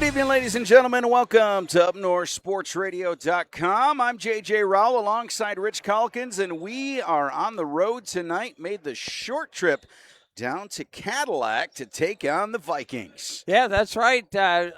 Good evening, ladies and gentlemen. Welcome to UpNorthSportsRadio.com. I'm J.J. Rowell alongside Rich Calkins, and we are on the road tonight. Made the short trip down to Cadillac to take on the Vikings. Yeah, that's right. The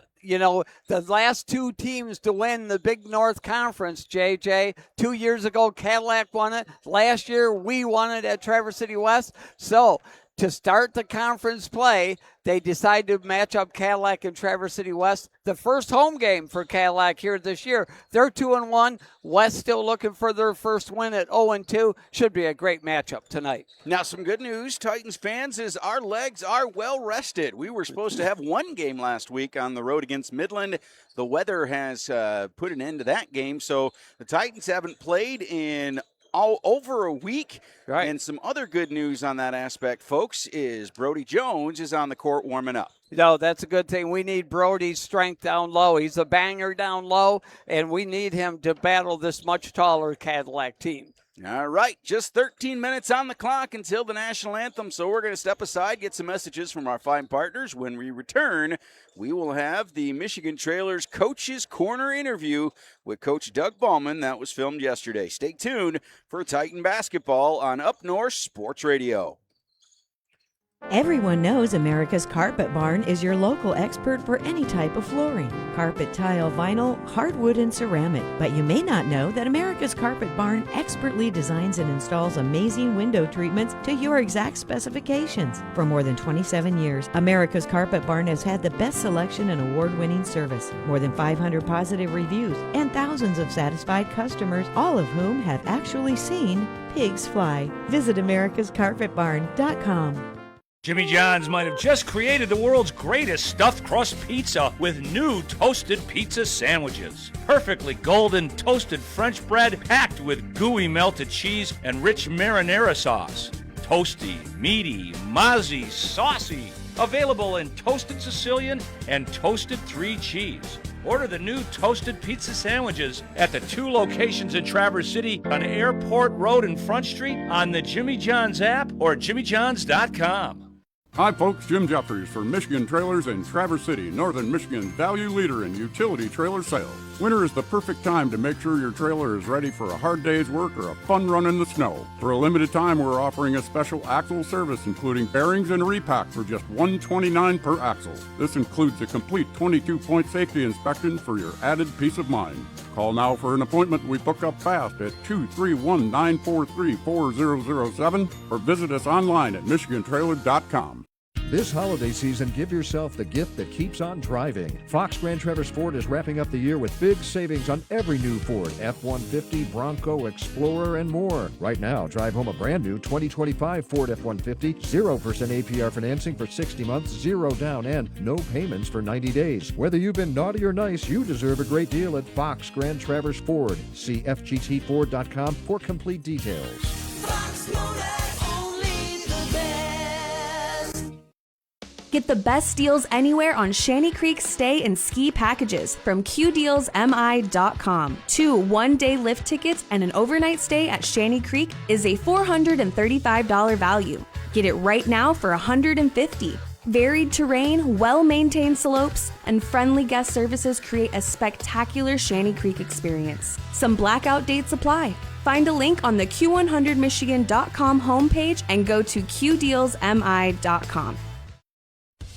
last two teams to win the Big North Conference, JJ. 2 years ago, Cadillac won it. Last year, we won it at Traverse City West. So, to start the conference play, they decided to match up Cadillac and Traverse City West. The first home game for Cadillac here this year. They're 2-1. West still looking for their first win at 0-2. Should be a great matchup tonight. Now, some good news, Titans fans, is our legs are well rested. We were supposed to have one game last week on the road against Midland. The weather has put an end to that game, so the Titans haven't played in over a week. Right. And some other good news on that aspect, folks, is Brody Jones is on the court warming up. No, that's a good thing. We need Brody's strength down low. He's a banger down low, and we need him to battle this much taller Cadillac team. All right, just 13 minutes on the clock until the national anthem, so we're going to step aside, get some messages from our fine partners. When we return, we will have the Michigan Trailers Coach's Corner interview with Coach Doug Ballman. That was filmed yesterday. Stay tuned for Titan basketball on Up North Sports Radio. Everyone knows America's Carpet Barn is your local expert for any type of flooring. Carpet, tile, vinyl, hardwood, and ceramic. But you may not know that America's Carpet Barn expertly designs and installs amazing window treatments to your exact specifications. For more than 27 years, America's Carpet Barn has had the best selection and award-winning service. More than 500 positive reviews and thousands of satisfied customers, all of whom have actually seen pigs fly. Visit americascarpetbarn.com. Jimmy John's might have just created the world's greatest stuffed crust pizza with new toasted pizza sandwiches. Perfectly golden toasted French bread packed with gooey melted cheese and rich marinara sauce. Toasty, meaty, mozzy, saucy. Available in toasted Sicilian and toasted 3 cheese. Order the new toasted pizza sandwiches at the 2 locations in Traverse City on Airport Road and Front Street, on the Jimmy John's app or jimmyjohns.com. Hi folks, Jim Jeffries for Michigan Trailers in Traverse City, Northern Michigan's value leader in utility trailer sales. Winter is the perfect time to make sure your trailer is ready for a hard day's work or a fun run in the snow. For a limited time, we're offering a special axle service including bearings and repack for just $129 per axle. This includes a complete 22-point safety inspection for your added peace of mind. Call now for an appointment. We book up fast at 231-943-4007 or visit us online at michigantrailer.com. This holiday season, give yourself the gift that keeps on driving. Fox Grand Traverse Ford is wrapping up the year with big savings on every new Ford, F-150, Bronco, Explorer, and more. Right now, drive home a brand new 2025 Ford F-150, 0% APR financing for 60 months, 0 down, and no payments for 90 days. Whether you've been naughty or nice, you deserve a great deal at Fox Grand Traverse Ford. See FGTFord.com for complete details. Fox Motor. Get the best deals anywhere on Shanty Creek Stay and Ski Packages from QDealsMI.com. 2 one-day lift tickets and an overnight stay at Shanty Creek is a $435 value. Get it right now for $150. Varied terrain, well-maintained slopes, and friendly guest services create a spectacular Shanty Creek experience. Some blackout dates apply. Find a link on the Q100Michigan.com homepage and go to QDealsMI.com.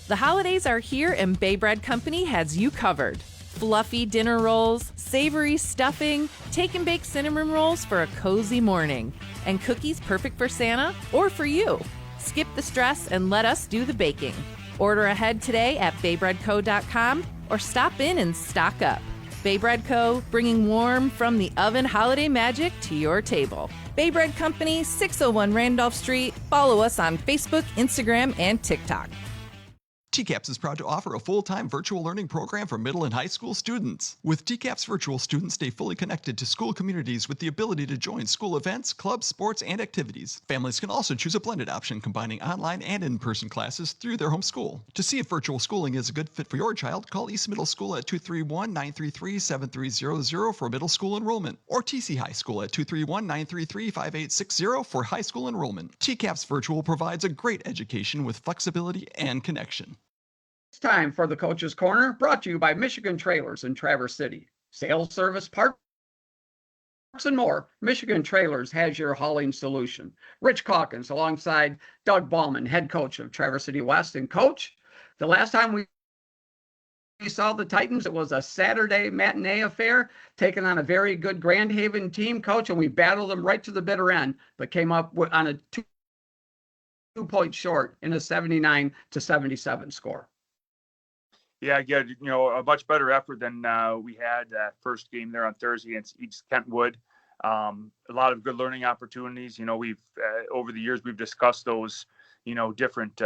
The holidays are here and Bay Bread Company has you covered. Fluffy dinner rolls, savory stuffing, take and bake cinnamon rolls for a cozy morning, and cookies perfect for Santa or for you. Skip the stress and let us do the baking. Order ahead today at baybreadco.com or stop in and stock up. Bay Bread Co., bringing warm from the oven holiday magic to your table. Bay Bread Company, 601 Randolph Street. Follow us on Facebook, Instagram, and TikTok. TCAPS is proud to offer a full-time virtual learning program for middle and high school students. With TCAPS Virtual, students stay fully connected to school communities with the ability to join school events, clubs, sports, and activities. Families can also choose a blended option combining online and in-person classes through their home school. To see if virtual schooling is a good fit for your child, call East Middle School at 231-933-7300 for middle school enrollment, or TC High School at 231-933-5860 for high school enrollment. TCAPS Virtual provides a great education with flexibility and connection. It's time for the Coach's Corner, brought to you by Michigan Trailers in Traverse City. Sales, service, parts, and more. Michigan Trailers has your hauling solution. Rich Calkins alongside Doug Ballman, head coach of Traverse City West. And coach, the last time we saw the Titans, it was a Saturday matinee affair, taking on a very good Grand Haven team, coach, and we battled them right to the bitter end, but came up on a 2 point short in a 79-77 score. Yeah, again, a much better effort than we had that first game there on Thursday against East Kentwood. A lot of good learning opportunities. We've over the years we've discussed those, different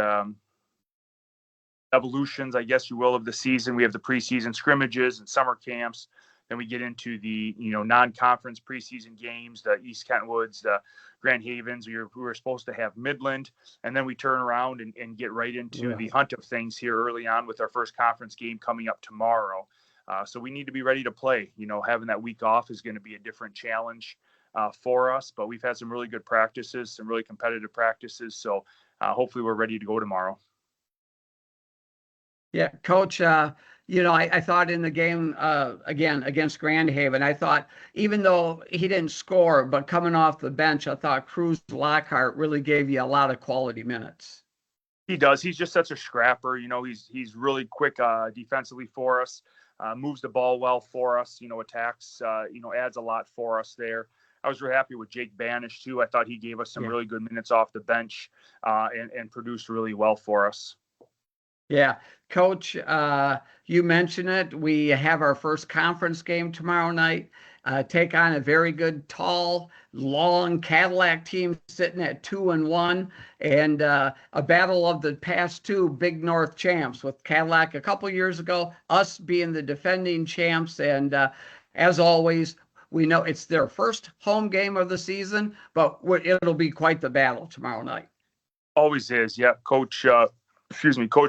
evolutions, I guess you will, of the season. We have the preseason scrimmages and summer camps. Then we get into the non-conference preseason games, the East Kentwoods, the Grand Havens. We were supposed to have Midland, and then we turn around and get right into the hunt of things here early on with our first conference game coming up tomorrow. So we need to be ready to play. Having that week off is going to be a different challenge for us, but we've had some really good practices, some really competitive practices. So hopefully we're ready to go tomorrow. Yeah, Coach, I thought in the game, again, against Grand Haven, I thought even though he didn't score, but coming off the bench, I thought Cruz Lockhart really gave you a lot of quality minutes. He does. He's just such a scrapper. He's really quick defensively for us, moves the ball well for us, attacks, adds a lot for us there. I was really happy with Jake Banish, too. I thought he gave us some really good minutes off the bench and produced really well for us. Yeah, Coach, you mentioned it. We have our first conference game tomorrow night. Take on a very good, tall, long Cadillac team sitting at 2-1, and a battle of the past two Big North champs, with Cadillac a couple years ago, us being the defending champs. And as always, we know it's their first home game of the season, but it'll be quite the battle tomorrow night. Always is, yeah. Coach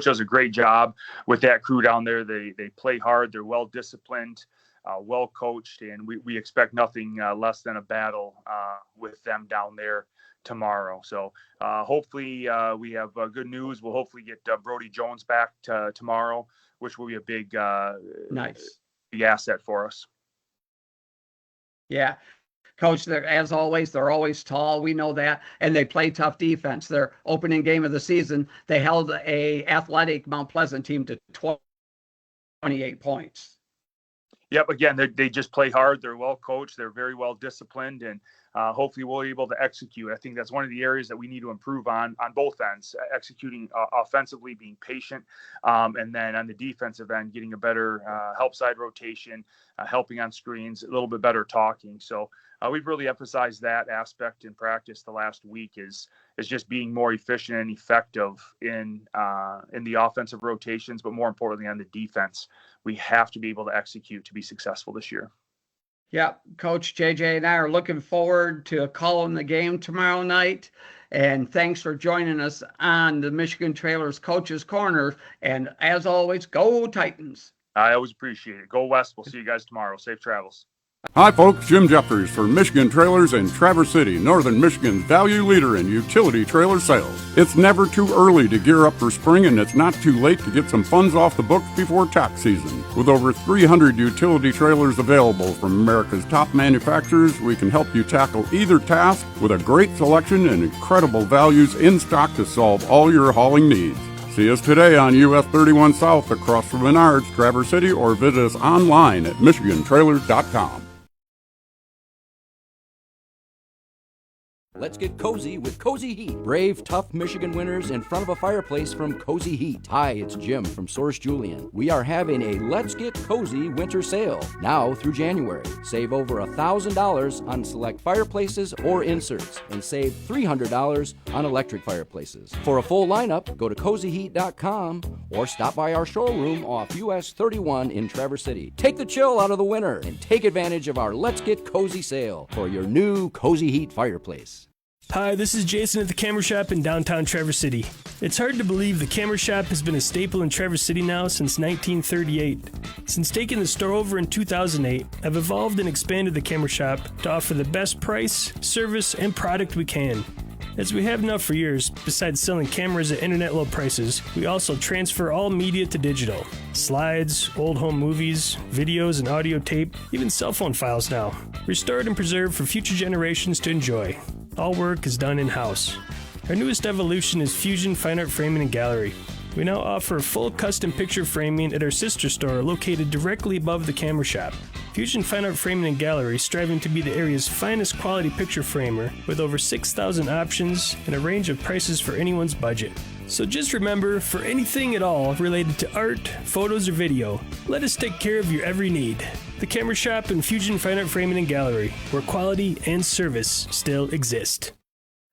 does a great job with that crew down there. They play hard. They're well disciplined, well coached, and we expect nothing less than a battle with them down there tomorrow. So hopefully we have good news. We'll hopefully get Brody Jones back tomorrow, which will be a big big asset for us. Yeah. Coach, as always, they're always tall. We know that. And they play tough defense. Their opening game of the season, they held a athletic Mount Pleasant team to 28 points. Yep. Again, they just play hard. They're well coached. They're very well disciplined, and hopefully we'll be able to execute. I think that's one of the areas that we need to improve on both ends, executing offensively, being patient, and then on the defensive end, getting a better help side rotation, helping on screens, a little bit better talking. So we've really emphasized that aspect in practice the last week is just being more efficient and effective in the offensive rotations, but more importantly on the defense. We have to be able to execute to be successful this year. Yeah, Coach, JJ and I are looking forward to calling the game tomorrow night. And thanks for joining us on the Michigan Trailers Coach's Corner. And as always, go Titans. I always appreciate it. Go West. We'll see you guys tomorrow. Safe travels. Hi folks, Jim Jeffries for Michigan Trailers in Traverse City, Northern Michigan's value leader in utility trailer sales. It's never too early to gear up for spring, and it's not too late to get some funds off the books before tax season. With over 300 utility trailers available from America's top manufacturers, we can help you tackle either task with a great selection and incredible values in stock to solve all your hauling needs. See us today on US 31 South across from Menards, Traverse City, or visit us online at michigantrailers.com. Let's get cozy with Cozy Heat. Brave, tough Michigan winters in front of a fireplace from Cozy Heat. Hi, it's Jim from Source Julian. We are having a Let's Get Cozy winter sale now through January. Save over $1,000 on select fireplaces or inserts, and save $300 on electric fireplaces. For a full lineup, go to cozyheat.com or stop by our showroom off US 31 in Traverse City. Take the chill out of the winter and take advantage of our Let's Get Cozy sale for your new Cozy Heat fireplace. Hi, this is Jason at the Camera Shop in downtown Traverse City. It's hard to believe the Camera Shop has been a staple in Traverse City now since 1938. Since taking the store over in 2008, I've evolved and expanded the Camera Shop to offer the best price, service, and product we can. As we have now for years, besides selling cameras at internet low prices, we also transfer all media to digital. Slides, old home movies, videos and audio tape, even cell phone files now. Restored and preserved for future generations to enjoy. All work is done in-house. Our newest evolution is Fusion Fine Art Framing and Gallery. We now offer full custom picture framing at our sister store located directly above the camera shop. Fusion Fine Art Framing and Gallery, striving to be the area's finest quality picture framer with over 6,000 options and a range of prices for anyone's budget. So just remember, for anything at all related to art, photos, or video, let us take care of your every need. The Camera Shop and Fusion Fine Art Framing and Gallery, where quality and service still exist.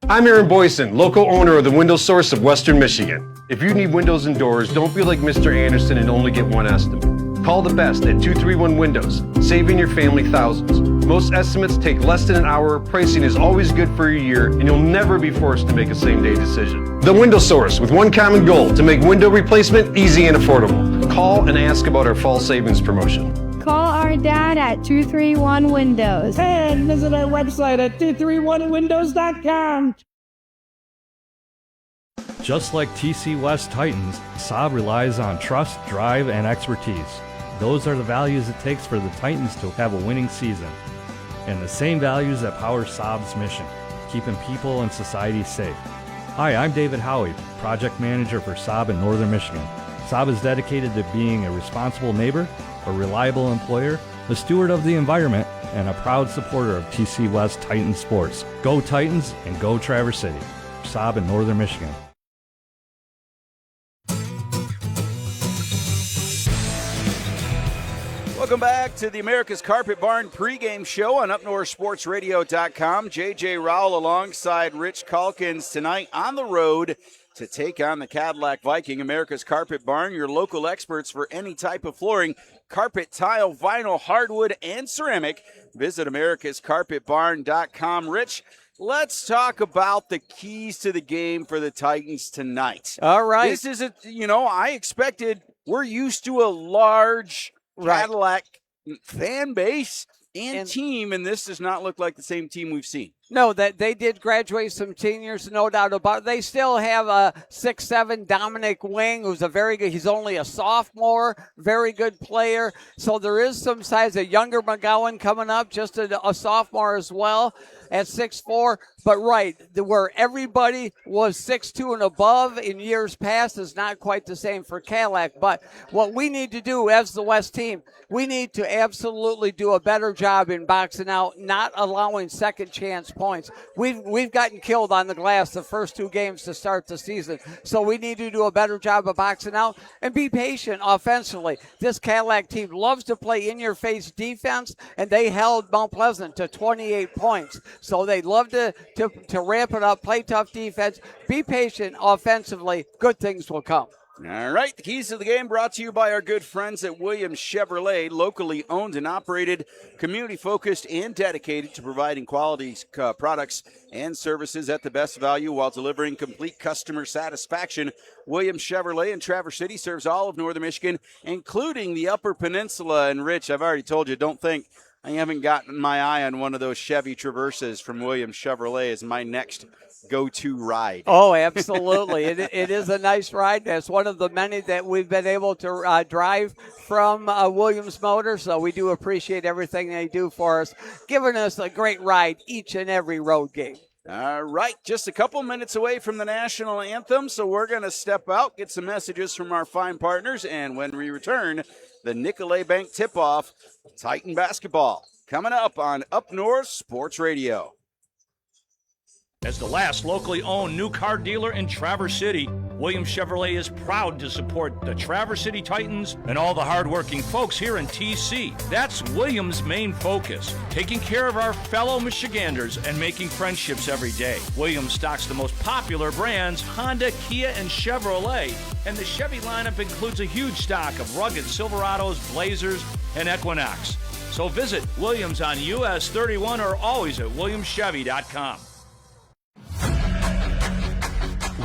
I'm Aaron Boyson, local owner of the Window Source of Western Michigan. If you need windows and doors, don't be like Mr. Anderson and only get one estimate. Call the best at 231 Windows, saving your family thousands. Most estimates take less than an hour, pricing is always good for a year, and you'll never be forced to make a same-day decision. The Window Source, with one common goal, to make window replacement easy and affordable. Call and ask about our fall savings promotion. Call our dad at 231 Windows. And visit our website at 231windows.com. Just like TC West Titans, Saab relies on trust, drive, and expertise. Those are the values it takes for the Titans to have a winning season. And the same values that power Saab's mission, keeping people and society safe. Hi, I'm David Howie, Project Manager for Saab in Northern Michigan. Saab is dedicated to being a responsible neighbor, a reliable employer, a steward of the environment, and a proud supporter of TC West Titans sports. Go Titans and go Traverse City. Saab in Northern Michigan. Welcome back to the America's Carpet Barn pregame show on UpNorthSportsRadio.com. J.J. Rowell alongside Rich Calkins tonight on the road to take on the Cadillac Viking. America's Carpet Barn, your local experts for any type of flooring, carpet, tile, vinyl, hardwood, and ceramic. Visit AmericasCarpetBarn.com. Rich, let's talk about the keys to the game for the Titans tonight. All right. This is I expected, we're used to a large Cadillac fan base and team, and this does not look like the same team we've seen. No, that they did graduate some seniors, no doubt about it. They still have a 6'7" Dominic Wing, who's a very good, he's only a sophomore, very good player. So there is some size. A younger McGowan coming up, just a sophomore as well at 6'4". But where everybody was 6'2" and above in years past is not quite the same for Cadillac. But what we need to do as the West team, we need to absolutely do a better job in boxing out, not allowing second chance points. We've gotten killed on the glass the first two games to start the season. So we need to do a better job of boxing out and be patient offensively. This Cadillac team loves to play in-your-face defense, and they held Mount Pleasant to 28 points. So they love to ramp it up, play tough defense, be patient offensively. Good things will come. All right, the keys to the game brought to you by our good friends at Williams Chevrolet, locally owned and operated, community-focused, and dedicated to providing quality products and services at the best value while delivering complete customer satisfaction. Williams Chevrolet in Traverse City serves all of northern Michigan, including the Upper Peninsula. And, Rich, I've already told you, don't think I haven't gotten my eye on one of those Chevy Traverses from Williams Chevrolet as my next go-to ride. Oh, absolutely. It is a nice ride. It's one of the many that we've been able to drive from Williams Motors, so we do appreciate everything they do for us, giving us a great ride each and every road game. All right, just a couple minutes away from the national anthem, so we're going to step out, get some messages from our fine partners, and when we return, the Nicolay Bank tip-off, Titan basketball, coming up on Up North Sports Radio. As the last locally owned new car dealer in Traverse City, Williams Chevrolet is proud to support the Traverse City Titans and all the hardworking folks here in TC. That's Williams' main focus, taking care of our fellow Michiganders and making friendships every day. Williams stocks the most popular brands, Honda, Kia, and Chevrolet, and the Chevy lineup includes a huge stock of rugged Silverados, Blazers, and Equinox. So visit Williams on US 31 or always at WilliamsChevy.com.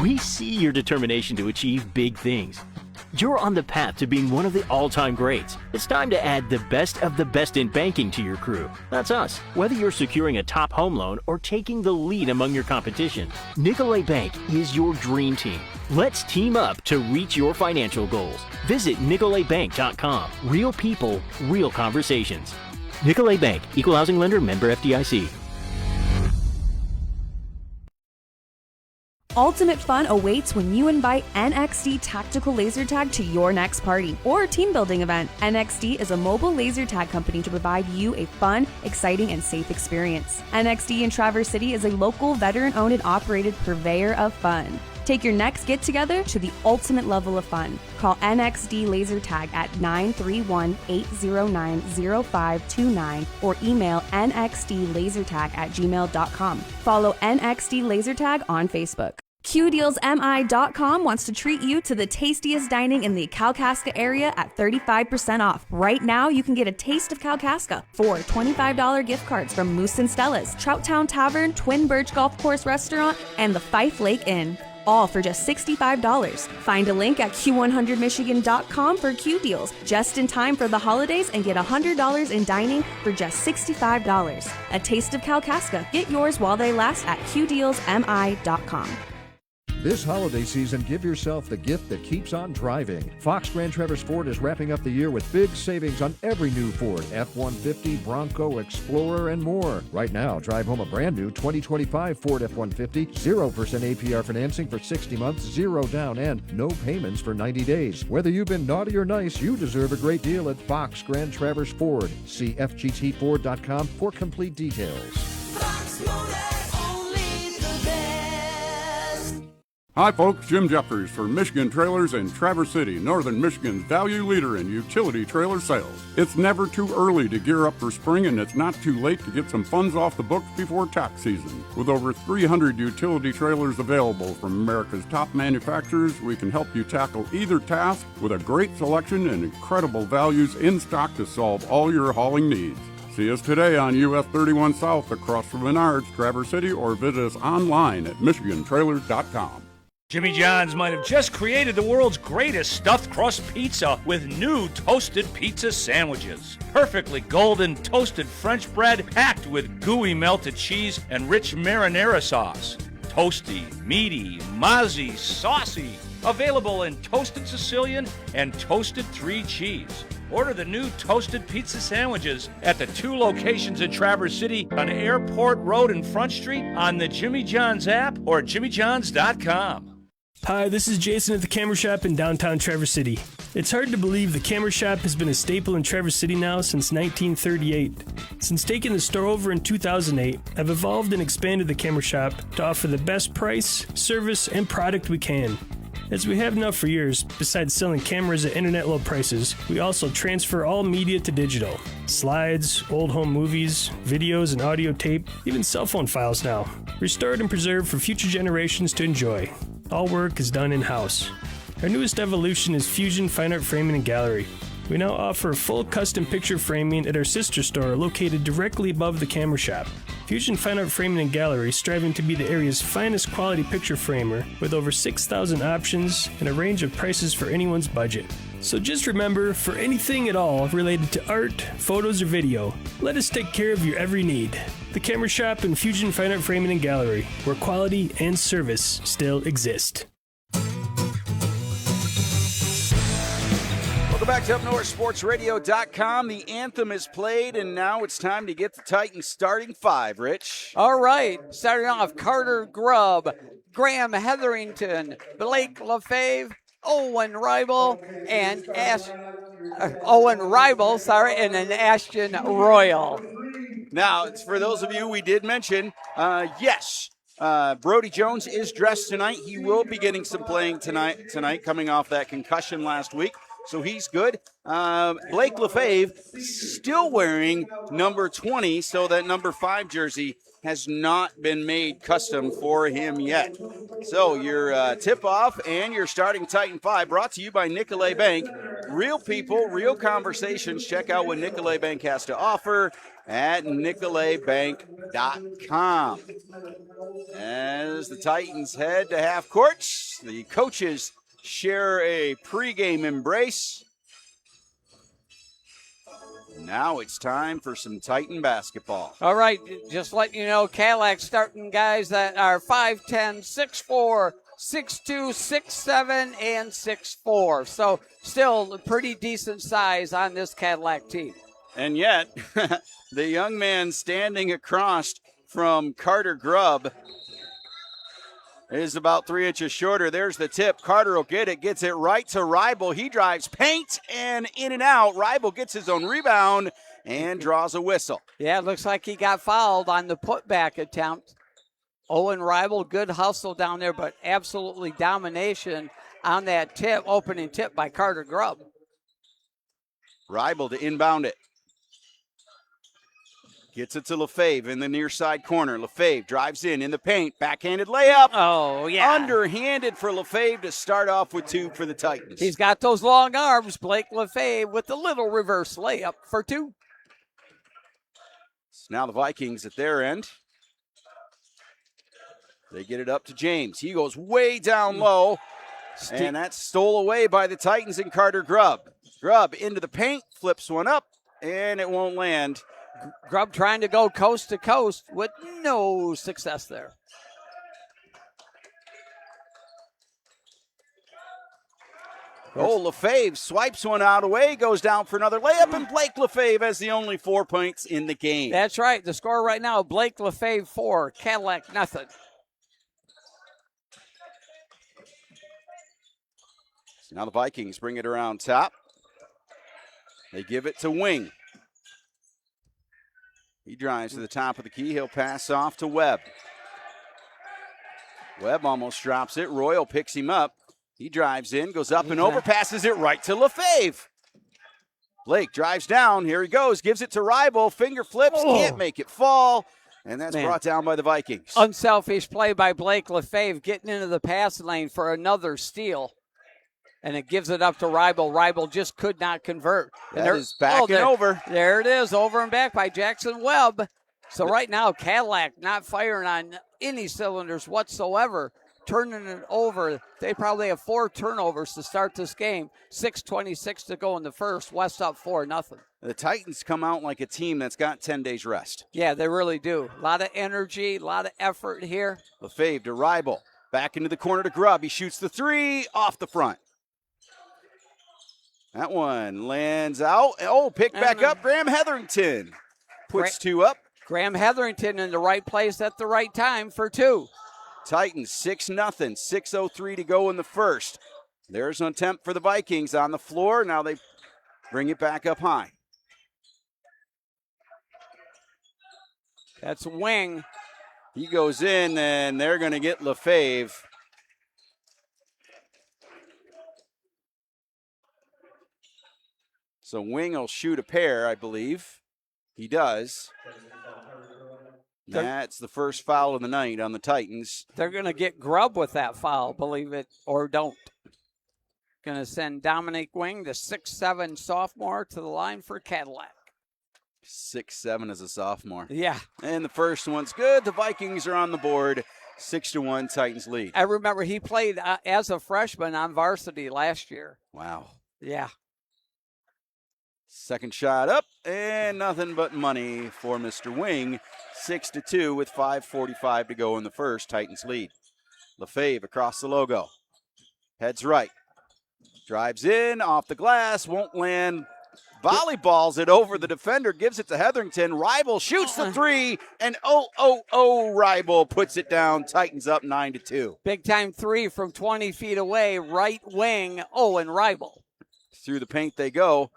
We see your determination to achieve big things. You're on the path to being one of the all-time greats. It's time to add the best of the best in banking to your crew. That's us. Whether you're securing a top home loan or taking the lead among your competition, Nicolay Bank is your dream team. Let's team up to reach your financial goals. Visit nicolaybank.com. Real people, real conversations. Nicolay Bank, Equal Housing Lender, member FDIC. Ultimate fun awaits when you invite NXD Tactical Laser Tag to your next party or team building event. NXD is a mobile laser tag company to provide you a fun, exciting, and safe experience. NXD in Traverse City is a local, veteran-owned and operated purveyor of fun. Take your next get-together to the ultimate level of fun. Call NXD Laser Tag at 931-809-0529 or email nxdlasertag@gmail.com. Follow NXD Laser Tag on Facebook. QDealsMI.com wants to treat you to the tastiest dining in the Kalkaska area at 35% off. Right now, you can get a taste of Kalkaska for $25 gift cards from Moose and Stella's, Trouttown Tavern, Twin Birch Golf Course Restaurant, and the Fife Lake Inn. All for just $65. Find a link at Q100Michigan.com for Q Deals, just in time for the holidays, and get $100 in dining for just $65. A taste of Kalkaska. Get yours while they last at QDealsMI.com. This holiday season, give yourself the gift that keeps on driving. Fox Grand Traverse Ford is wrapping up the year with big savings on every new Ford, F-150, Bronco, Explorer, and more. Right now, drive home a brand new 2025 Ford F-150, 0% APR financing for 60 months, 0 down, and no payments for 90 days. Whether you've been naughty or nice, you deserve a great deal at Fox Grand Traverse Ford. See FGTFord.com for complete details. Fox Motor, only the best. Hi folks, Jim Jeffries for Michigan Trailers in Traverse City, Northern Michigan's value leader in utility trailer sales. It's never too early to gear up for spring, and it's not too late to get some funds off the books before tax season. With over 300 utility trailers available from America's top manufacturers, we can help you tackle either task with a great selection and incredible values in stock to solve all your hauling needs. See us today on US 31 South across from Menards, Traverse City, or visit us online at michigantrailers.com. Jimmy John's might have just created the world's greatest stuffed crust pizza with new toasted pizza sandwiches. Perfectly golden toasted French bread packed with gooey melted cheese and rich marinara sauce. Toasty, meaty, mozzy, saucy. Available in toasted Sicilian and toasted 3 cheese. Order the new toasted pizza sandwiches at the 2 locations in Traverse City on Airport Road and Front Street, on the Jimmy John's app, or jimmyjohns.com. Hi, this is Jason at the Camera Shop in downtown Traverse City. It's hard to believe the Camera Shop has been a staple in Traverse City now since 1938. Since taking the store over in 2008, I've evolved and expanded the Camera Shop to offer the best price, service, and product we can. As we have now for years, besides selling cameras at internet low prices, we also transfer all media to digital. Slides, old home movies, videos and audio tape, even cell phone files now. Restored and preserved for future generations to enjoy. All work is done in-house. Our newest evolution is Fusion Fine Art Framing and Gallery. We now offer full custom picture framing at our sister store located directly above the Camera Shop. Fusion Fine Art Framing and Gallery, striving to be the area's finest quality picture framer with over 6,000 options and a range of prices for anyone's budget. So just remember, for anything at all related to art, photos, or video, let us take care of your every need. The Camera Shop and Fusion Fine Art Framing and Gallery, where quality and service still exist. Welcome back to UpNorthSportsRadio.com. The anthem is played, and now it's time to get the Titans starting 5, Rich. All right, starting off, Carter Grubb, Graham Hetherington, Blake LaFave, Owen Rybel, and and then Ashton Royal. Now, it's for those of you we did mention, yes, Brody Jones is dressed tonight. He will be getting some playing tonight, coming off that concussion last week. So he's good. Blake LaFave still wearing number 20, so that number 5 jersey has not been made custom for him yet. So your tip-off and your starting Titan 5 brought to you by Nicolay Bank. Real people, real conversations. Check out what Nicolay Bank has to offer at nicolaybank.com. As the Titans head to half court, the coaches share a pregame embrace. Now it's time for some Titan basketball. All right, just letting you know, Cadillac starting guys that are 5'10", 6'4", 6'2", 6'7", and 6'4". So still a pretty decent size on this Cadillac team. And yet, the young man standing across from Carter Grubb is about 3 inches shorter. There's the tip. Carter will get it, gets it right to Ribel. He drives paint and in and out. Ribel gets his own rebound and draws a whistle. Yeah, it looks like he got fouled on the putback attempt. Owen Ribel, good hustle down there, but absolutely domination on that tip, opening tip by Carter Grubb. Ribel to inbound it. Gets it to Lefebvre in the near side corner. Lefebvre drives in the paint. Backhanded layup. Oh, yeah. Underhanded for Lefebvre to start off with 2 for the Titans. He's got those long arms. Blake Lefebvre with the little reverse layup for 2. So now the Vikings at their end. They get it up to James. He goes way down low. And that's stole away by the Titans and Carter Grubb. Grubb into the paint, flips one up, and it won't land. Grubb trying to go coast to coast with no success there. Oh, Lefebvre swipes one out away, goes down for another layup, and Blake Lefebvre has the only 4 points in the game. That's right. The score right now, Blake Lefebvre 4, Cadillac nothing. So now the Vikings bring it around top. They give it to Wing. He drives to the top of the key. He'll pass off to Webb. Webb almost drops it. Royal picks him up. He drives in, goes up and over, passes it right to Lefebvre. Blake drives down. Here he goes. Gives it to Ribel. Finger flips. Can't make it fall. And that's brought down by the Vikings. Unselfish play by Blake Lefebvre getting into the pass lane for another steal. And it gives it up to Ribel. Ribel just could not convert. That is back and over. There it is, over and back by Jackson Webb. So right now, Cadillac not firing on any cylinders whatsoever, turning it over. They probably have 4 turnovers to start this game. 6:26 to go in the first. West up 4-0. The Titans come out like a team that's got 10 days rest. Yeah, they really do. A lot of energy, a lot of effort here. Lefebvre to Ribel. Back into the corner to Grubb. He shoots the 3 off the front. That one lands out. Oh, pick back up. Graham Hetherington puts 2 up. Graham Hetherington in the right place at the right time for 2. Titans 6-0. 6:03 to go in the first. There's an attempt for the Vikings on the floor. Now they bring it back up high. That's Wing. He goes in, and they're going to get Lefebvre. So Wing will shoot a pair, I believe. He does. That's the first foul of the night on the Titans. They're going to get Grubb with that foul, believe it or don't. Going to send Dominic Wing, the 6'7" sophomore, to the line for Cadillac. 6'7" as a sophomore. Yeah. And the first one's good. The Vikings are on the board. 6-1 Titans lead. I remember he played as a freshman on varsity last year. Wow. Yeah. Second shot up, and nothing but money for Mr. Wing. 6-2 with 5:45 to go in the first. Titans lead. Lefebvre across the logo. Heads right. Drives in, off the glass, won't land. Volleyballs it over the defender, gives it to Hetherington. Ribel shoots the 3, and Ribel puts it down. Titans up 9-2. Big time 3 from 20 feet away, right wing, Owen Ribel. Through the paint they go.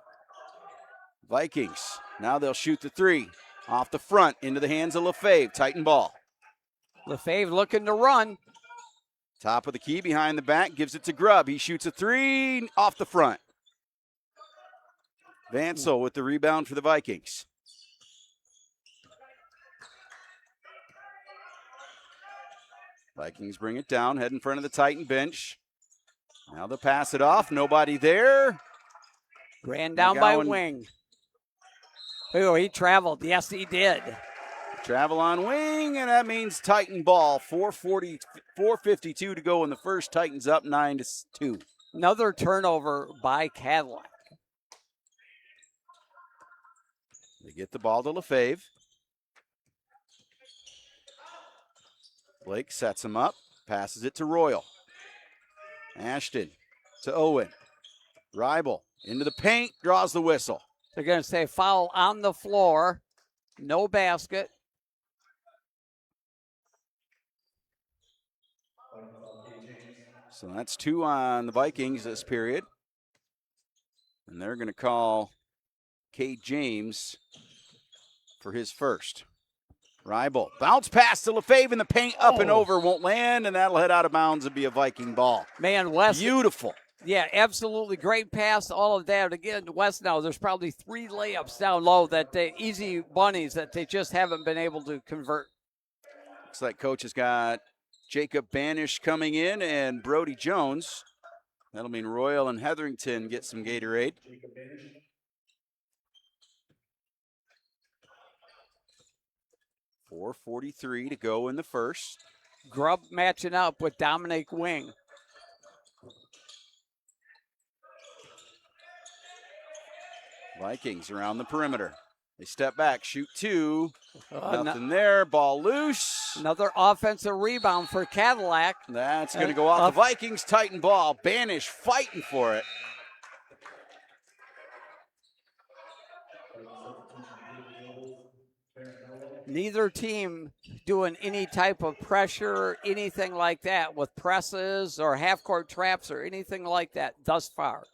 Vikings, now they'll shoot the 3. Off the front, into the hands of Lefebvre. Titan ball. Lefebvre looking to run. Top of the key, behind the back, gives it to Grubb. He shoots a 3 off the front. Vansel with the rebound for the Vikings. Vikings bring it down, head in front of the Titan bench. Now they'll pass it off. Nobody there. Ran down by Wing. Oh, he traveled. Yes, he did. Travel on Wing, and that means Titan ball. 4:52 to go in the first. Titans up 9-2. Another turnover by Cadillac. They get the ball to Lefebvre. Blake sets him up, passes it to Royal. Ashton to Owen. Ribel into the paint, draws the whistle. They're going to say foul on the floor. No basket. So that's 2 on the Vikings this period. And they're going to call Cade James for his first. Ribel, bounce pass to Lefebvre in the paint, up and over, won't land, and that'll head out of bounds and be a Viking ball. Man, West. Beautiful. Yeah, absolutely. Great pass, all of that. Again, West now, there's probably 3 layups down low that they, easy bunnies that they just haven't been able to convert. Looks like coach has got Jacob Banish coming in and Brody Jones. That'll mean Royal and Hetherington get some Gatorade. 4:43 to go in the first. Grubb matching up with Dominic Wing. Vikings around the perimeter. They step back, shoot 2. Nothing there. Ball loose. Another offensive rebound for Cadillac. That's going to go off the Vikings. Titan ball. Banish fighting for it. Neither team doing any type of pressure, anything like that with presses or half-court traps or anything like that thus far.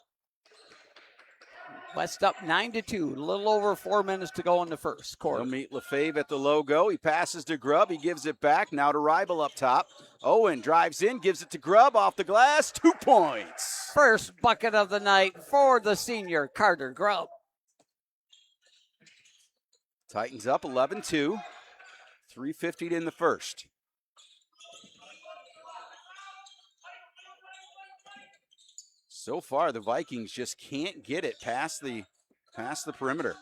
West up 9-2, a little over 4 minutes to go in the first quarter. They'll meet Lefebvre at the logo. He passes to Grubb. He gives it back. Now to Ribel up top. Owen drives in, gives it to Grubb off the glass. 2 points. First bucket of the night for the senior, Carter Grubb. Titans up 11-2. 3:50 in the first. So far, the Vikings just can't get it past the perimeter.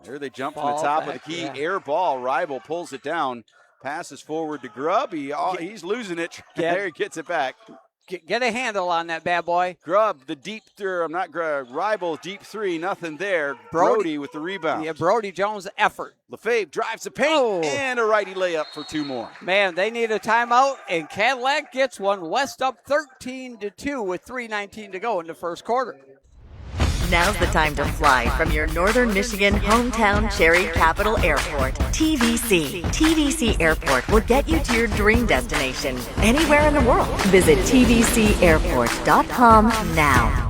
There they jump from the top of the key. Air ball. Ribel pulls it down. Passes forward to Grubb. He's losing it. There he gets it back. Get a handle on that bad boy. Grubb, the deep through. Ribel, deep 3. Nothing there. Brody with the rebound. Yeah, Brody Jones' effort. Lefebvre drives the paint and a righty layup for 2 more. Man, they need a timeout, and Cadillac gets one. West up 13-2 with 3:19 to go in the first quarter. Now's the time to fly from your northern Michigan hometown Cherry Capital Airport. TVC. TVC Airport will get you to your dream destination anywhere in the world. Visit tvcairport.com now.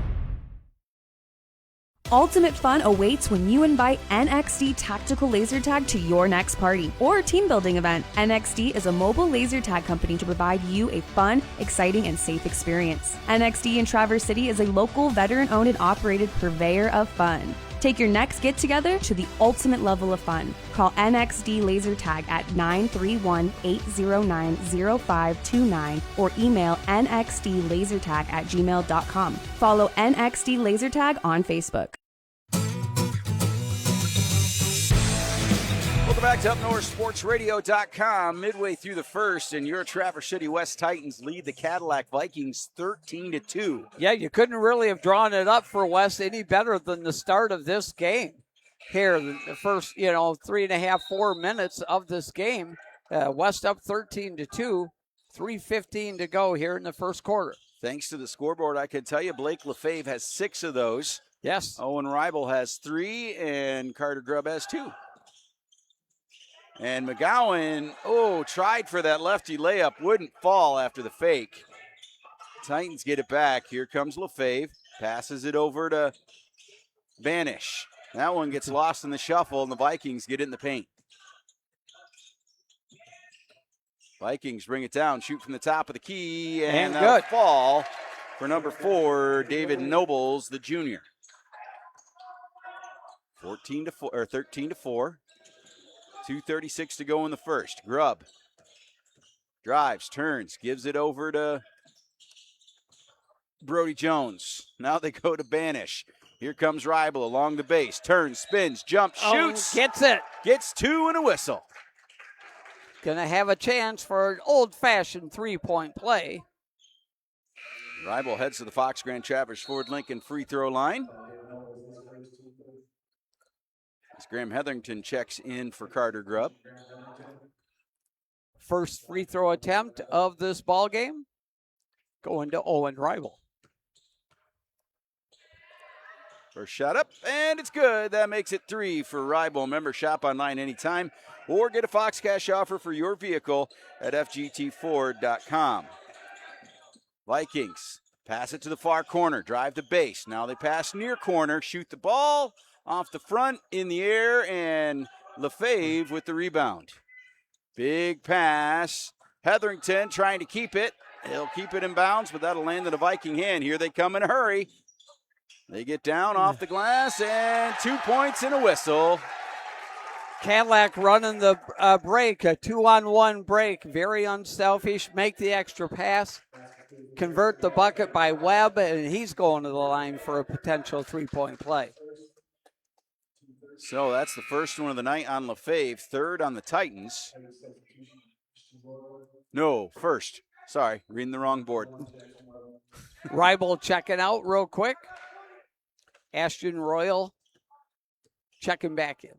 Ultimate fun awaits when you invite NXD Tactical Laser Tag to your next party or team building event. NXD is a mobile laser tag company to provide you a fun, exciting, and safe experience. NXD in Traverse City is a local, veteran-owned and operated purveyor of fun. Take your next get-together to the ultimate level of fun. Call NXD Laser Tag at 931-809-0529 or email nxdlasertag@gmail.com. Follow NXD Laser Tag on Facebook. Welcome back to UpNorthSportsRadio.com. Midway through the first, and your Traverse City West Titans lead the Cadillac Vikings 13-2. Yeah, you couldn't really have drawn it up for West any better than the start of this game. Here, the first, 3.5, 4 minutes of this game. West up 13-2, 3:15 to go here in the first quarter. Thanks to the scoreboard, I can tell you Blake Lefebvre has 6 of those. Yes. Owen Ribel has 3, and Carter Grubb has 2. And McGowan, tried for that lefty layup, wouldn't fall after the fake. Titans get it back. Here comes Lefebvre, passes it over to Banish. That one gets lost in the shuffle, and the Vikings get it in the paint. Vikings bring it down, shoot from the top of the key, and good. Fall for number 4, David Nobles, the junior. 13-4. 2:36 to go in the first. Grubb drives, turns, gives it over to Brody Jones. Now they go to Banish. Here comes Ribel along the base. Turns, spins, jumps, shoots. Gets it. Gets 2 and a whistle. Going to have a chance for an old-fashioned three-point play. Ribel heads to the Fox Grand Traverse Ford Lincoln free throw line. As Graham Hetherington checks in for Carter Grubb. First free throw attempt of this ball game going to Owen Ribel. First shot up, and it's good. That makes it 3 for Ribel. Remember, shop online anytime or get a Fox Cash offer for your vehicle at FGTFord.com. Vikings pass it to the far corner, drive the base. Now they pass near corner, shoot the ball off the front, in the air, and Lefebvre with the rebound. Big pass. Hetherington trying to keep it. He'll keep it in bounds, but that'll land in a Viking hand. Here they come in a hurry. They get down off the glass, and 2 points and a whistle. Cadillac running the break, a 2-on-1 break. Very unselfish. Make the extra pass. Convert the bucket by Webb, and he's going to the line for a potential three-point play. So that's the first one of the night on Lefebvre, third on the Titans. No, first. Sorry, reading the wrong board. Ribel checking out real quick. Ashton Royal checking back in.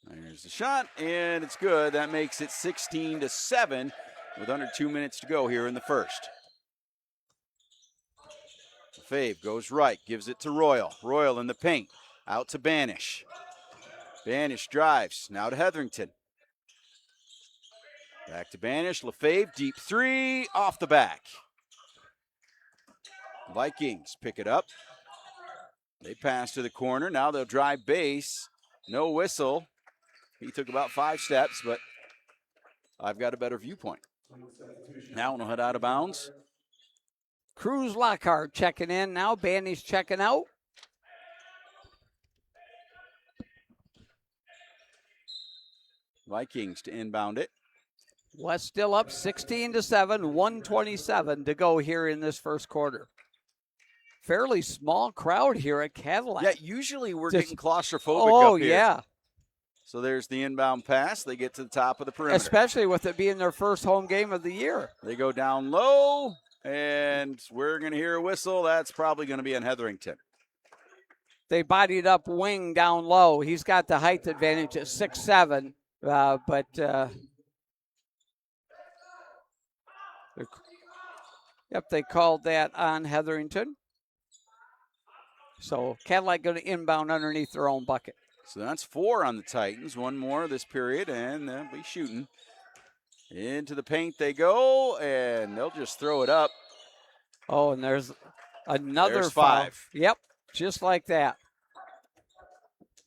There's the shot, and it's good. That makes it 16-7 with under 2 minutes to go here in the first. Lefebvre goes right, gives it to Royal. Royal in the paint, out to Banish. Banish drives, now to Hetherington. Back to Banish, Lefebvre, deep three, off the back. Vikings pick it up. They pass to the corner, now they'll drive base. No whistle. He took about 5 steps, but I've got a better viewpoint. Now we'll head out of bounds. Cruz Lockhart checking in now. Banish checking out. Vikings to inbound it. West still up 16-7, 1:27 to go here in this first quarter. Fairly small crowd here at Cadillac. Yeah, usually we're getting claustrophobic up here. Yeah. So there's the inbound pass. They get to the top of the perimeter. Especially with it being their first home game of the year. They go down low, and we're going to hear a whistle. That's probably going to be on Hetherington. They bodied up Wing down low. He's got the height advantage at 6'7", but yep, they called that on Hetherington. So Cadillac going to inbound underneath their own bucket. So that's 4 on the Titans. One more this period, and they'll be shooting. Into the paint they go, and they'll just throw it up. Oh, and there's another There's foul. 5. Yep, just like that.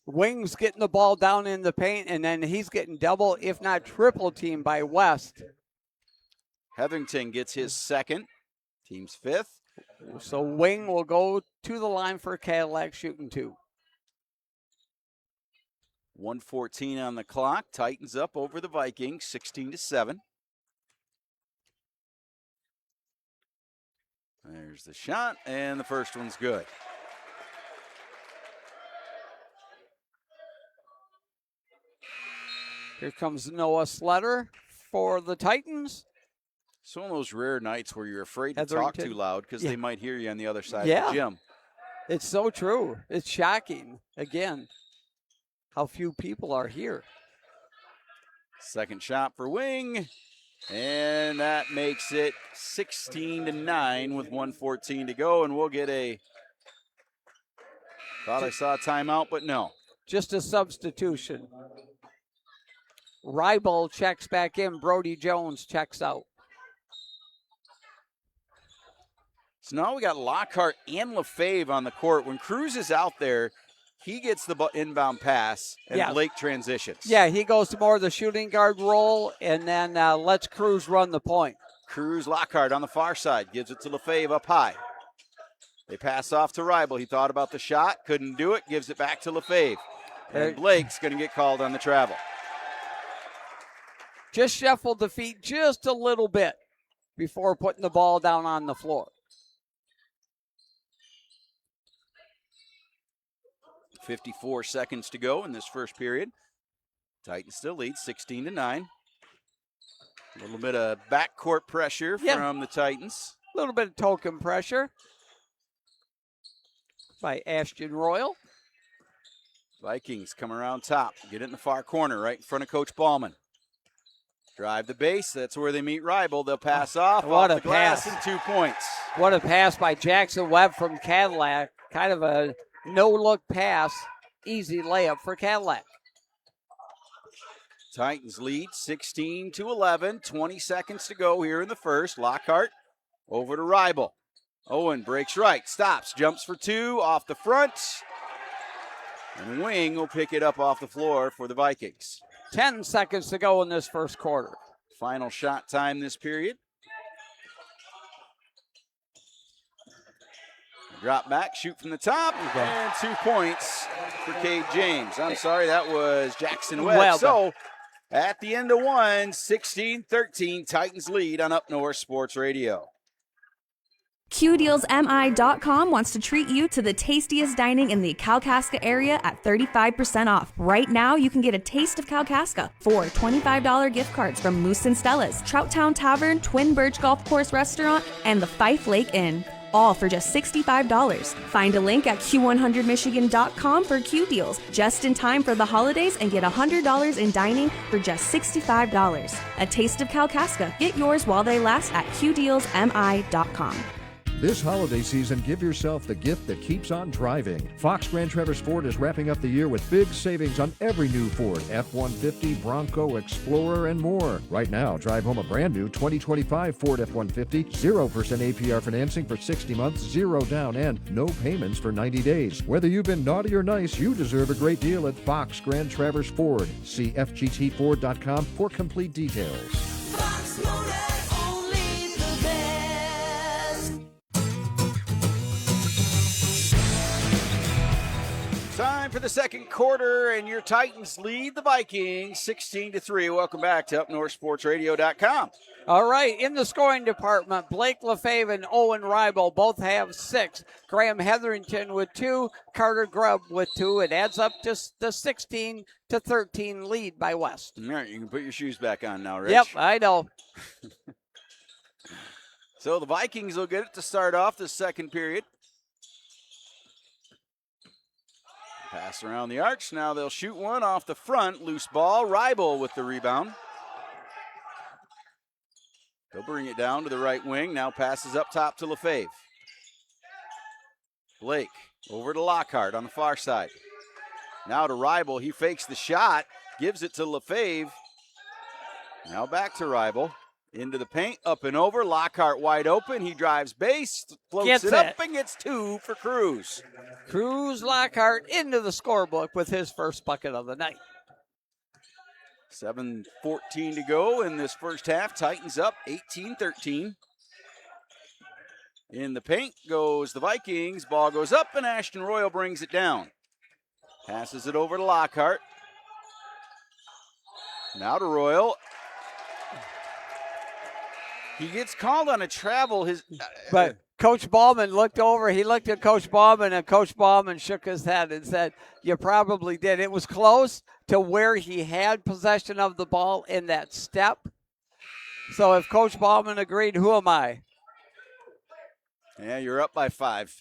Wings getting the ball down in the paint, and then he's getting double, if not triple teamed by West. Hetherington gets his second, team's 5th. So Wing will go to the line for Cadillac shooting 2. 1:14 on the clock. Titans up over the Vikings, 16-7. There's the shot, and the first one's good. Here comes Noah Sletter for the Titans. It's one of those rare nights where you're afraid to talk Hetherington. too loud because they might hear you on the other side Yeah. of the gym. It's so true. It's shocking, again, how few people are here. Second shot for Wing, and that makes it 16-9 with 1:14 to go, and we'll get a, thought I saw a timeout, but no. Just a substitution. Ribel checks back in. Brody Jones checks out. So now we got Lockhart and Lefebvre on the court. When Cruz is out there, he gets the inbound pass, and Yeah. Blake transitions. Yeah, he goes to more of the shooting guard role, and then lets Cruz run the point. Cruz, Lockhart on the far side, gives it to Lefebvre up high. They pass off to Ribel. He thought about the shot, couldn't do it, gives it back to Lefebvre. And Blake's going to get called on the travel. Just shuffled the feet just a little bit before putting the ball down on the floor. 54 seconds to go in this first period. Titans still lead 16-9. A little bit of backcourt pressure from the Titans. A little bit of token pressure by Ashton Royal. Vikings come around top. Get it in the far corner, right in front of Coach Ballman. Drive the base. That's where they meet Ribel. They'll pass off the glass and 2 points. What a pass by Jackson Webb from Cadillac. Kind of a no-look pass. Easy layup for Cadillac. Titans lead 16-11. 20 seconds to go here in the first. Lockhart over to Ribel. Owen breaks right, stops, jumps for two, off the front. And Wing will pick it up off the floor for the Vikings. 10 seconds to go in this first quarter. Final shot time this period. Drop back, shoot from the top, and 2 points for Cade James. I'm sorry, that was Jackson Webb. So at the end of one, 16-13, Titans lead on Up North Sports Radio. QDealsMI.com wants to treat you to the tastiest dining in the Kalkaska area at 35% off. Right now, you can get a taste of Kalkaska for $25 gift cards from Moose and Stella's, Trouttown Tavern, Twin Birch Golf Course Restaurant, and the Fife Lake Inn. All for just $65. Find a link at Q100Michigan.com for Q Deals, just in time for the holidays, and get $100 in dining for just $65. A taste of Kalkaska. Get yours while they last at QDealsMI.com. This holiday season, give yourself the gift that keeps on driving. Fox Grand Traverse Ford is wrapping up the year with big savings on every new Ford, F-150, Bronco, Explorer, and more. Right now, drive home a brand new 2025 Ford F-150, 0% APR financing for 60 months, 0 down, and no payments for 90 days. Whether you've been naughty or nice, you deserve a great deal at Fox Grand Traverse Ford. See FGTFord.com for complete details. Fox Motor, only the best. Time for the second quarter, and your Titans lead the Vikings 16-3. Welcome back to UpNorthSportsRadio.com. All right, in the scoring department, Blake Lefebvre and Owen Ribel both have 6. Graham Hetherington with 2, Carter Grubb with 2. It adds up to the 16-13 lead by West. All right, you can put your shoes back on now, Rich. Yep, I know. So the Vikings will get it to start off the second period. Pass around the arch. Now they'll shoot one off the front. Loose ball. Ribel with the rebound. They'll bring it down to the right wing. Now passes up top to Lefebvre. Blake over to Lockhart on the far side. Now to Ribel. He fakes the shot. Gives it to Lefebvre. Now back to Ribel. Into the paint. Up and over. Lockhart wide open. He drives base. Floats it up and gets 2 for Cruz. Cruz Lockhart into the scorebook with his first bucket of the night. 7:14 to go in this first half. Titans up 18-13. In the paint goes the Vikings. Ball goes up, and Ashton Royal brings it down. Passes it over to Lockhart. Now to Royal. He gets called on a travel. But Coach Ballman looked over. He looked at Coach Ballman, and Coach Ballman shook his head and said, "You probably did." It was close to where he had possession of the ball in that step. So if Coach Ballman agreed, who am I? Yeah, you're up by 5.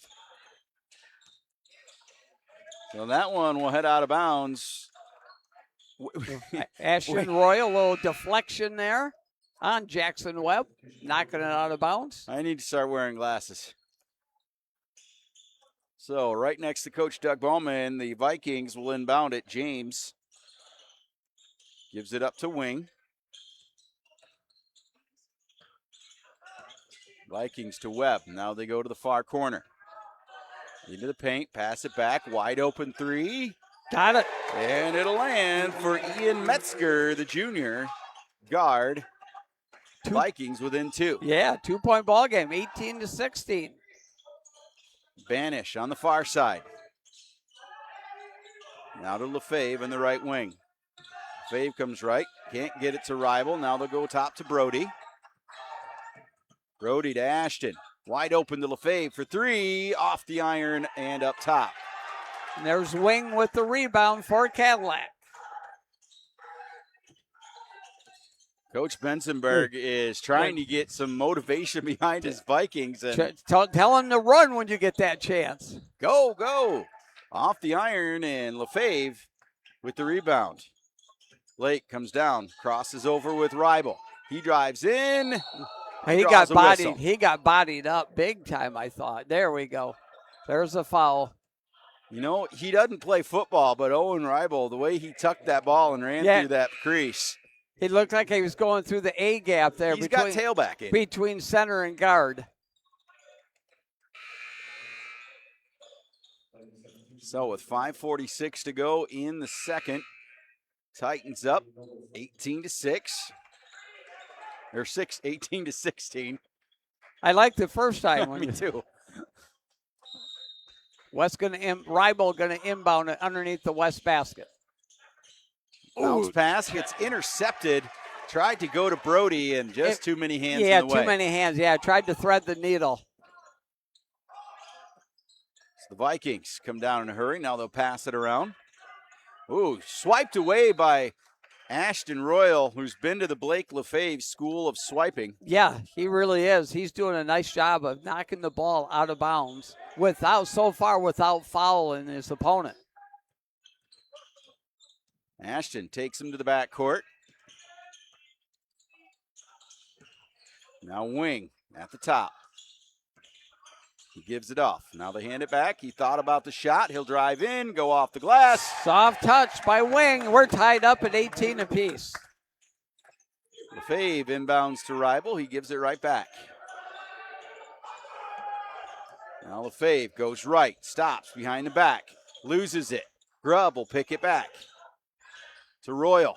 So that one will head out of bounds. Ashton Royal, a little deflection there on Jackson Webb, knocking it out of bounds. I need to start wearing glasses. So right next to Coach Doug Bowman, the Vikings will inbound it. James gives it up to Wing. Vikings to Webb. Now they go to the far corner. Into the paint, pass it back, wide open 3. Got it. And it'll land for Ian Metzger, the junior guard. Vikings within 2. Yeah, 2-point ball game, 18-16. Banish on the far side. Now to Lefebvre in the right wing. Lefebvre comes right, can't get it to Ribel. Now they'll go top to Brody. Brody to Ashton. Wide open to Lefebvre for 3, off the iron and up top. And there's Wing with the rebound for Cadillac. Coach Bensenberg is trying to get some motivation behind his Vikings. And tell him to run when you get that chance. Go. Off the iron, and Lefebvre with the rebound. Blake comes down, crosses over with Ribel. He drives in. He got bodied. He got bodied up big time, I thought. There we go. There's a foul. You know, he doesn't play football, but Owen Ribel, the way he tucked that ball and ran through that crease. He looked like he was going through the A gap there. He's got tailback in. Between center and guard. So with 5:46 to go in the second, Titans up 18-6. Or 18-16. I like the first time. Me too. Ribel going to inbound it underneath the West basket. Bounce pass gets intercepted. Tried to go to Brody, and just too many hands in the way. Yeah, too many hands. Yeah, tried to thread the needle. So the Vikings come down in a hurry. Now they'll pass it around. Ooh, swiped away by Ashton Royal, who's been to the Blake Lefebvre School of Swiping. Yeah, he really is. He's doing a nice job of knocking the ball out of bounds without fouling his opponent. Ashton takes him to the backcourt. Now Wing at the top. He gives it off. Now they hand it back. He thought about the shot. He'll drive in, go off the glass. Soft touch by Wing. We're tied up at 18 apiece. Lefebvre inbounds to Ribel. He gives it right back. Now Lefebvre goes right, stops behind the back, loses it. Grubb will pick it back to Royal.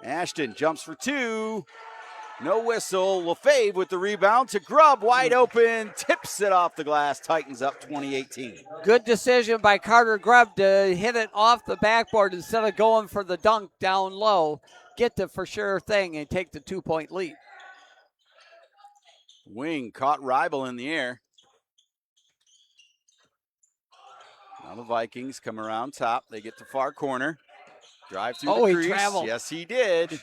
Ashton jumps for two. No whistle. Lefebvre with the rebound to Grubb, wide open, tips it off the glass. Titans up 20-18. Good decision by Carter Grubb to hit it off the backboard instead of going for the dunk down low. Get the for sure thing and take the 2-point lead. Wing caught Ribel in the air. Now the Vikings come around top. They get to far corner. Drive through the crease. He traveled. Yes, he did.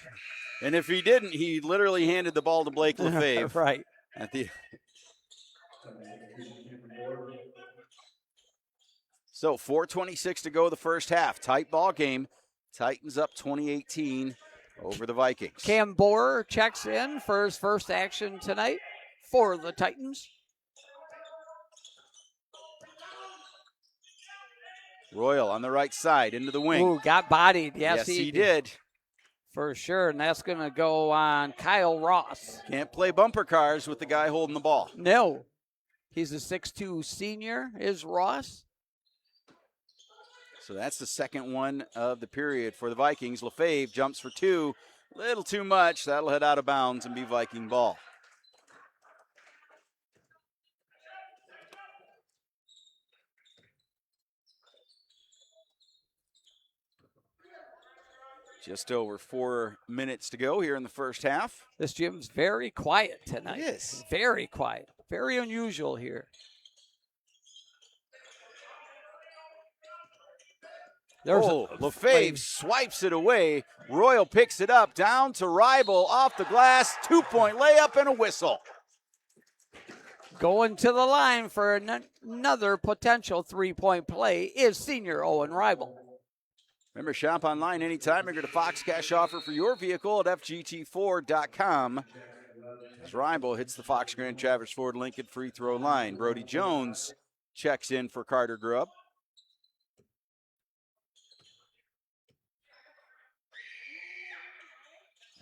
And if he didn't, he literally handed the ball to Blake Lefebvre. Right. So 4:26 to go the first half. Tight ball game. Titans up 20-18 over the Vikings. Cam Borer checks in for his first action tonight for the Titans. Royal on the right side into the wing. Ooh, got bodied. Yes, he did. For sure, and that's going to go on Kyle Ross. Can't play bumper cars with the guy holding the ball. No. He's a 6'2 senior, is Ross. So that's the second one of the period for the Vikings. Lefebvre jumps for two. Little too much. That'll head out of bounds and be Viking ball. Just over 4 minutes to go here in the first half. This gym's very quiet tonight. It is. Very quiet. Very unusual here. Lefebvre swipes it away. Royal picks it up, down to Ribel, off the glass, 2-point layup and a whistle. Going to the line for another potential 3-point play is senior Owen Ribel. Remember, shop online anytime. Get a Fox Cash offer for your vehicle at FGT4.com. As Ribel hits the Fox Grand Traverse Ford Lincoln free throw line. Brody Jones checks in for Carter Grubb.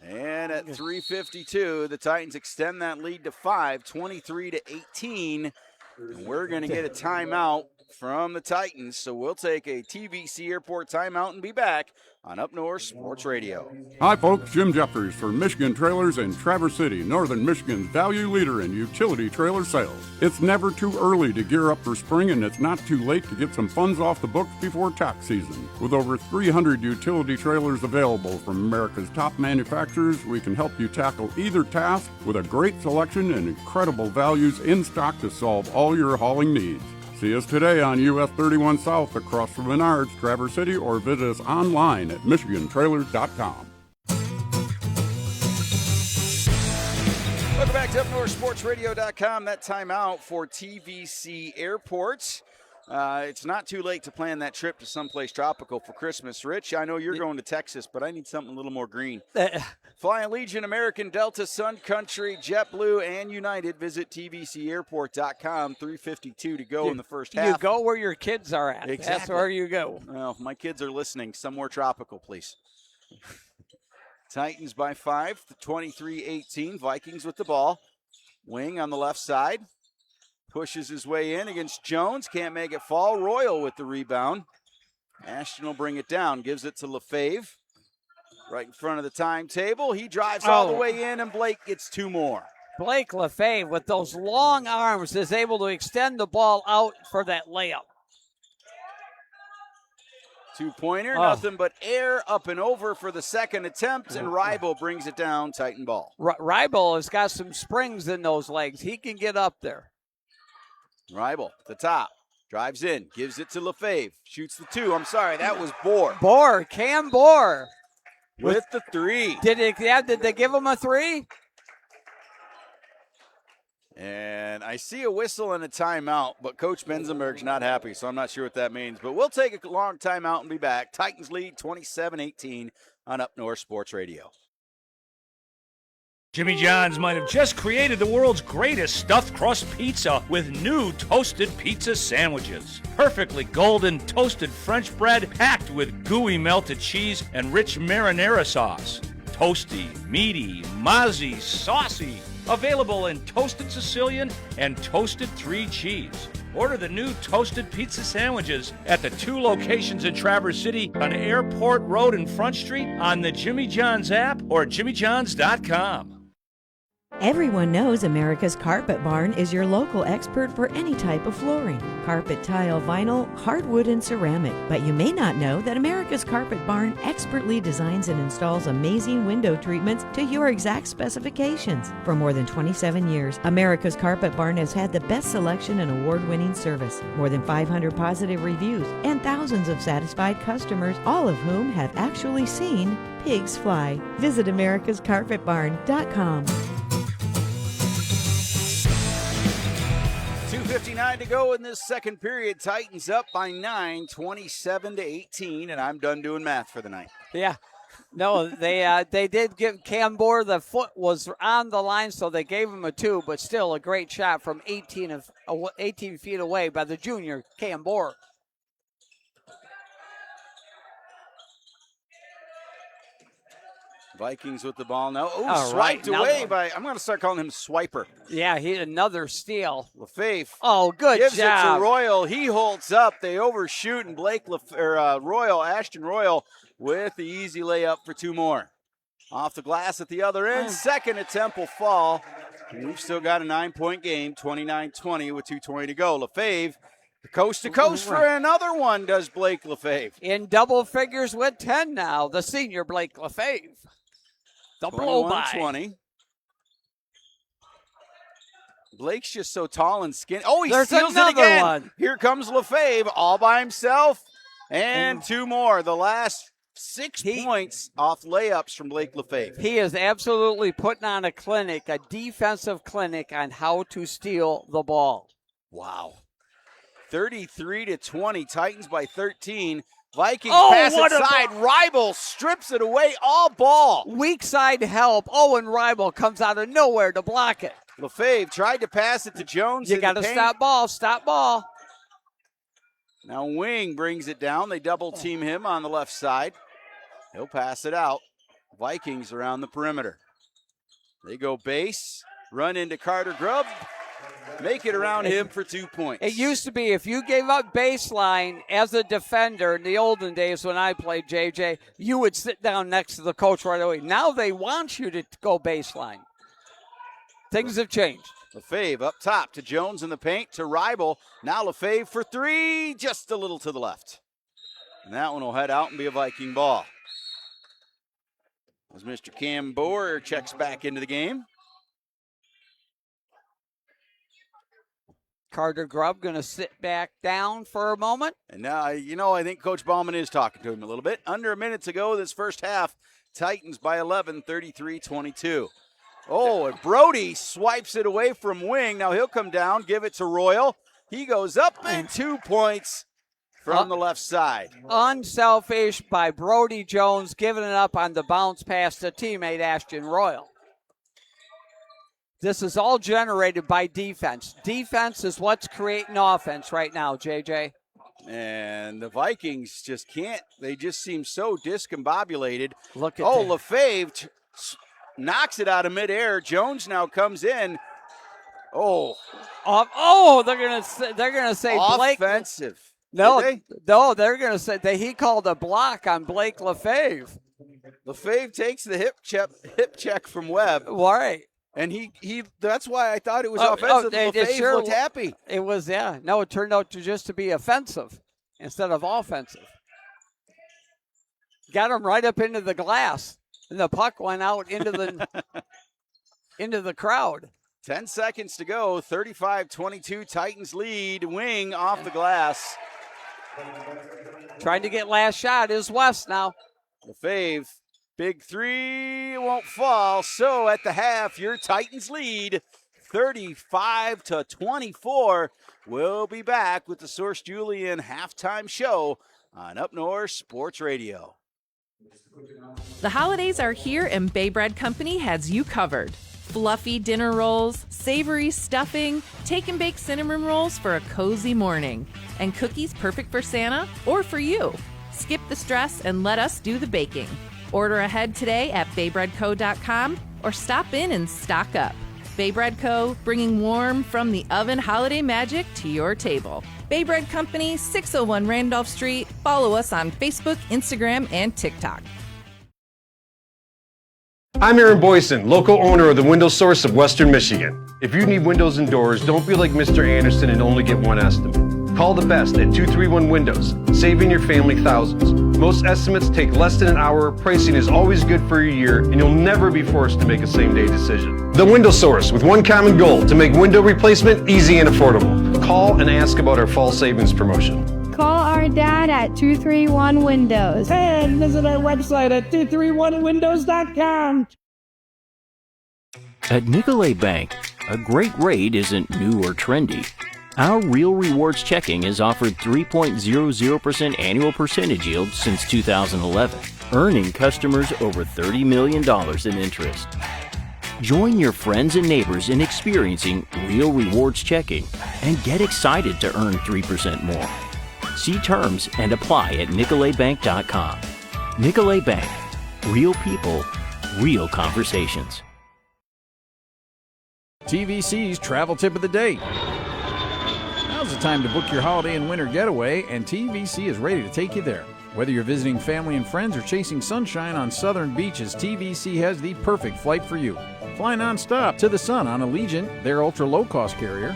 And at 3:52, the Titans extend that lead to 5, 23-18. And we're going to get a timeout from the Titans, so we'll take a TVC Airport timeout and be back on Up North Sports Radio. Hi, folks. Jim Jeffers for Michigan Trailers in Traverse City, Northern Michigan's value leader in utility trailer sales. It's never too early to gear up for spring, and it's not too late to get some funds off the books before tax season. With over 300 utility trailers available from America's top manufacturers, we can help you tackle either task with a great selection and incredible values in stock to solve all your hauling needs. See us today on US 31 South across from Menards, Traverse City, or visit us online at MichiganTrailers.com. Welcome back to UpNorthSportsRadio.com. That timeout for TVC Airports. It's not too late to plan that trip to someplace tropical for Christmas. Rich, I know you're going to Texas, but I need something a little more green. Flying Legion, American, Delta, Sun Country, JetBlue, and United. Visit tvcairport.com. 3:52 to go in the first half. You go where your kids are at. Exactly. That's where you go. Well, my kids are listening. Somewhere tropical, please. Titans by 5, 23-18. Vikings with the ball. Wing on the left side. Pushes his way in against Jones. Can't make it fall. Royal with the rebound. Ashton will bring it down. Gives it to Lefebvre. Right in front of the timetable. He drives all the way in, and Blake gets 2 more. Blake Lefebvre, with those long arms, is able to extend the ball out for that layup. 2-pointer, nothing but air, up and over for the second attempt, and Ribel brings it down, Titan ball. Ribel has got some springs in those legs. He can get up there. Ribel, the top, drives in, gives it to Lefebvre, shoots the 2. I'm sorry, that was Bohr. Cam Bohr. With the 3. Did they give him a 3? And I see a whistle and a timeout, but Coach Benzenberg's not happy, so I'm not sure what that means. But we'll take a long timeout and be back. Titans lead 27-18 on Up North Sports Radio. Jimmy John's might have just created the world's greatest stuffed crust pizza with new toasted pizza sandwiches. Perfectly golden toasted French bread packed with gooey melted cheese and rich marinara sauce. Toasty, meaty, mozzy, saucy. Available in toasted Sicilian and toasted 3 cheese. Order the new toasted pizza sandwiches at the 2 locations in Traverse City on Airport Road and Front Street, on the Jimmy John's app, or jimmyjohns.com. Everyone knows America's Carpet Barn is your local expert for any type of flooring. Carpet, tile, vinyl, hardwood, and ceramic. But you may not know that America's Carpet Barn expertly designs and installs amazing window treatments to your exact specifications. For more than 27 years, America's Carpet Barn has had the best selection and award-winning service. More than 500 positive reviews and thousands of satisfied customers, all of whom have actually seen pigs fly. Visit americascarpetbarn.com. 2:59 to go in this second period. Titans up by 9, 27-18, and I'm done doing math for the night. Yeah. No, they did give Cam Bohr, the foot was on the line, so they gave him a 2, but still a great shot from 18 feet away by the junior, Cam Bohr. Vikings with the ball now. Oh, swiped away by, I'm going to start calling him Swiper. Yeah, he another steal. Lefebvre. Oh, good gives job. Gives it to Royal. He holds up. They overshoot, and Ashton Royal with the easy layup for 2 more. Off the glass at the other end. Second attempt will fall. And we've still got a 9-point game, 29-20 with 2:20 to go. Lefebvre, coast to coast for another one, does Blake Lefebvre. In double figures with 10 now, the senior Blake Lefebvre. The blow by. 20. Blake's just so tall and skinny. Oh, he There's steals it another again. one. Here comes Lefebvre all by himself. And 2 more. The last 6 points off layups from Blake Lefebvre. He is absolutely putting on a clinic, a defensive clinic on how to steal the ball. Wow. 33-20. Titans by 13. Vikings pass it side. Ribel strips it away. All ball. Weak side help. Owen Ribel comes out of nowhere to block it. Lefebvre tried to pass it to Jones. You got to stop ball. Stop ball. Now Wing brings it down. They double team him on the left side. He'll pass it out. Vikings around the perimeter. They go base. Run into Carter Grubb. Make it around him for 2 points. It used to be if you gave up baseline as a defender in the olden days when I played, JJ, you would sit down next to the coach right away. Now they want you to go baseline. Things have changed. Lefebvre up top to Jones in the paint to Ribel. Now Lefebvre for 3, just a little to the left. And that one will head out and be a Viking ball. As Mr. Cam Bohr checks back into the game. Carter Grubb going to sit back down for a moment. And now, I think Coach Bauman is talking to him a little bit. Under a minute to go this first half. Titans by 11, 33-22. Oh, and Brody swipes it away from Wing. Now he'll come down, give it to Royal. He goes up and 2 points from the left side. Unselfish by Brody Jones, giving it up on the bounce pass to teammate Ashton Royal. This is all generated by defense. Defense is what's creating offense right now, JJ. And the Vikings just can't. They just seem so discombobulated. Look at Lefebvre knocks it out of midair. Jones now comes in. They're gonna say Blake offensive. No, they're gonna say that he called a block on Blake Lefebvre. Lefebvre takes the hip check from Webb. Right. And he that's why I thought it was offensive. Lefebvre looked happy. It was, yeah. No, it turned out to be offensive instead of offensive. Got him right up into the glass, and the puck went out into the into the crowd. 10 seconds to go. 35-22 Titans lead. Wing off the glass. Trying to get last shot is West now. Lefebvre. Big three, it won't fall. So at the half, your Titans lead 35-24. We'll be back with the Source Julian halftime show on Up North Sports Radio. The holidays are here and Bay Bread Company has you covered. Fluffy dinner rolls, savory stuffing, take and bake cinnamon rolls for a cozy morning, and cookies perfect for Santa or for you. Skip the stress and let us do the baking. Order ahead today at baybreadco.com or stop in and stock up. Bay Bread Co., bringing warm from the oven holiday magic to your table. Bay Bread Company, 601 Randolph Street. Follow us on Facebook, Instagram, and TikTok. I'm Aaron Boyson, local owner of the Window Source of Western Michigan. If you need windows and doors, don't be like Mr. Anderson and only get one estimate. Call the best at 231 Windows, saving your family thousands. Most estimates take less than an hour, pricing is always good for a year, and you'll never be forced to make a same-day decision. The Window Source, with one common goal, to make window replacement easy and affordable. Call and ask about our fall savings promotion. Call our dad at 231 Windows. And visit our website at 231windows.com. At Nicolay Bank, a great rate isn't new or trendy. Our Real Rewards checking has offered 3.00% annual percentage yield since 2011, earning customers over $30 million in interest. Join your friends and neighbors in experiencing Real Rewards checking and get excited to earn 3% more. See terms and apply at nicolaybank.com. Nicolay Bank. Real people, real conversations. TVC's travel tip of the day. Now's the time to book your holiday and winter getaway, and TVC is ready to take you there. Whether you're visiting family and friends or chasing sunshine on southern beaches, TVC has the perfect flight for you. Fly nonstop to the sun on Allegiant, their ultra-low-cost carrier,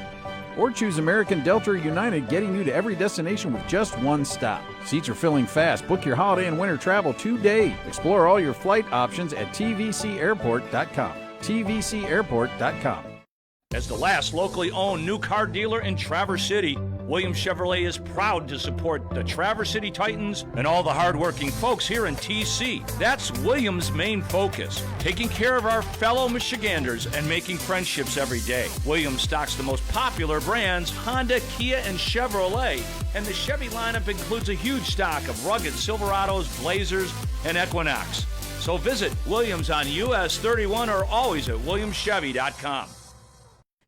or choose American Delta or United, getting you to every destination with just one stop. Seats are filling fast. Book your holiday and winter travel today. Explore all your flight options at tvcairport.com. tvcairport.com. As the last locally owned new car dealer in Traverse City, Williams Chevrolet is proud to support the Traverse City Titans and all the hardworking folks here in TC. That's Williams' main focus, taking care of our fellow Michiganders and making friendships every day. Williams stocks the most popular brands, Honda, Kia, and Chevrolet, and the Chevy lineup includes a huge stock of rugged Silverados, Blazers, and Equinox. So visit Williams on US 31 or always at williamschevy.com.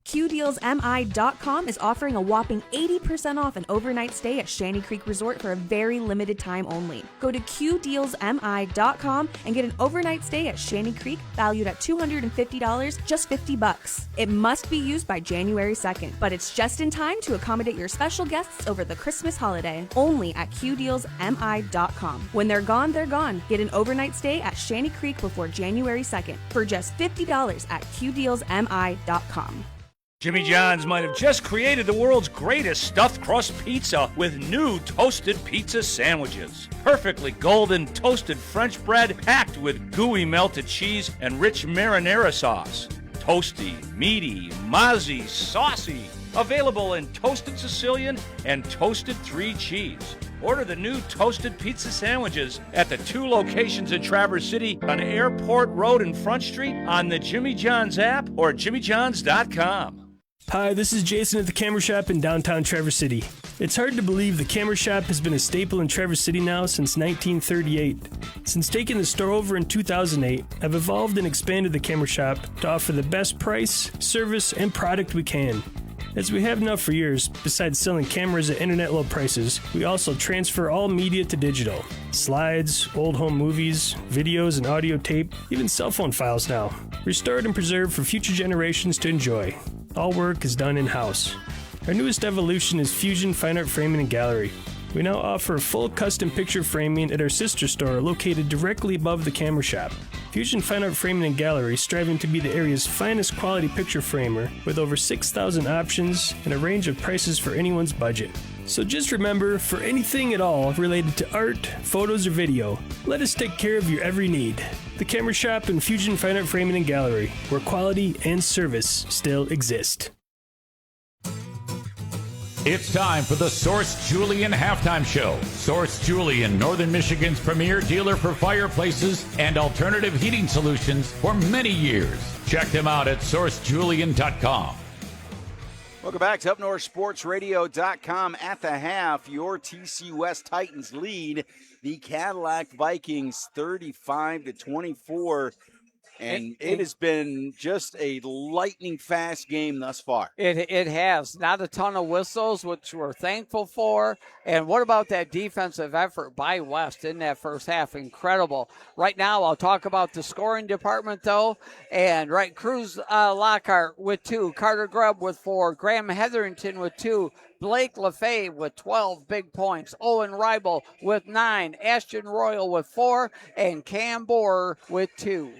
QDealsMI.com is offering a whopping 80% off an overnight stay at Shanty Creek Resort for a very limited time only. Go to QDealsMI.com and get an overnight stay at Shanty Creek valued at $250, just $50. It must be used by January 2nd, but it's just in time to accommodate your special guests over the Christmas holiday. Only at QDealsMI.com. When they're gone, they're gone. Get an overnight stay at Shanty Creek before January 2nd for just $50 at QDealsMI.com. Jimmy John's might have just created the world's greatest stuffed crust pizza with new toasted pizza sandwiches. Perfectly golden toasted French bread packed with gooey melted cheese and rich marinara sauce. Toasty, meaty, mozzy, saucy. Available in toasted Sicilian and toasted 3 cheese. Order the new toasted pizza sandwiches at the 2 locations in Traverse City on Airport Road and Front Street, on the Jimmy John's app, or jimmyjohns.com. Hi, this is Jason at the Camera Shop in downtown Traverse City. It's hard to believe the Camera Shop has been a staple in Traverse City now since 1938. Since taking the store over in 2008, I've evolved and expanded the Camera Shop to offer the best price, service, and product we can. As we have now for years, besides selling cameras at internet low prices, we also transfer all media to digital. Slides, old home movies, videos and audio tape, even cell phone files now. Restored and preserved for future generations to enjoy. All work is done in-house. Our newest evolution is Fusion Fine Art Framing and Gallery. We now offer full custom picture framing at our sister store located directly above the Camera Shop. Fusion Fine Art Framing and Gallery, striving to be the area's finest quality picture framer with over 6,000 options and a range of prices for anyone's budget. So just remember, for anything at all related to art, photos, or video, let us take care of your every need. The Camera Shop and Fusion Fine Art Framing and Gallery, where quality and service still exist. It's time for the Source Julian Halftime Show. Source Julian, Northern Michigan's premier dealer for fireplaces and alternative heating solutions for many years. Check them out at sourcejulian.com. Welcome back to UpNorthSportsRadio.com. At the half, your TC West Titans lead the Cadillac Vikings 35-24. And it has been just a lightning-fast game thus far. It has. Not a ton of whistles, which we're thankful for. And what about that defensive effort by West in that first half? Incredible. Right now, I'll talk about the scoring department, though. And Cruz Lockhart with 2, Carter Grubb with 4, Graham Hetherington with 2, Blake LaFave with 12 big points, Owen Reibel with 9, Ashton Royal with 4, and Cam Borer with 2.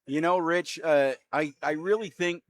You know, Rich, I really think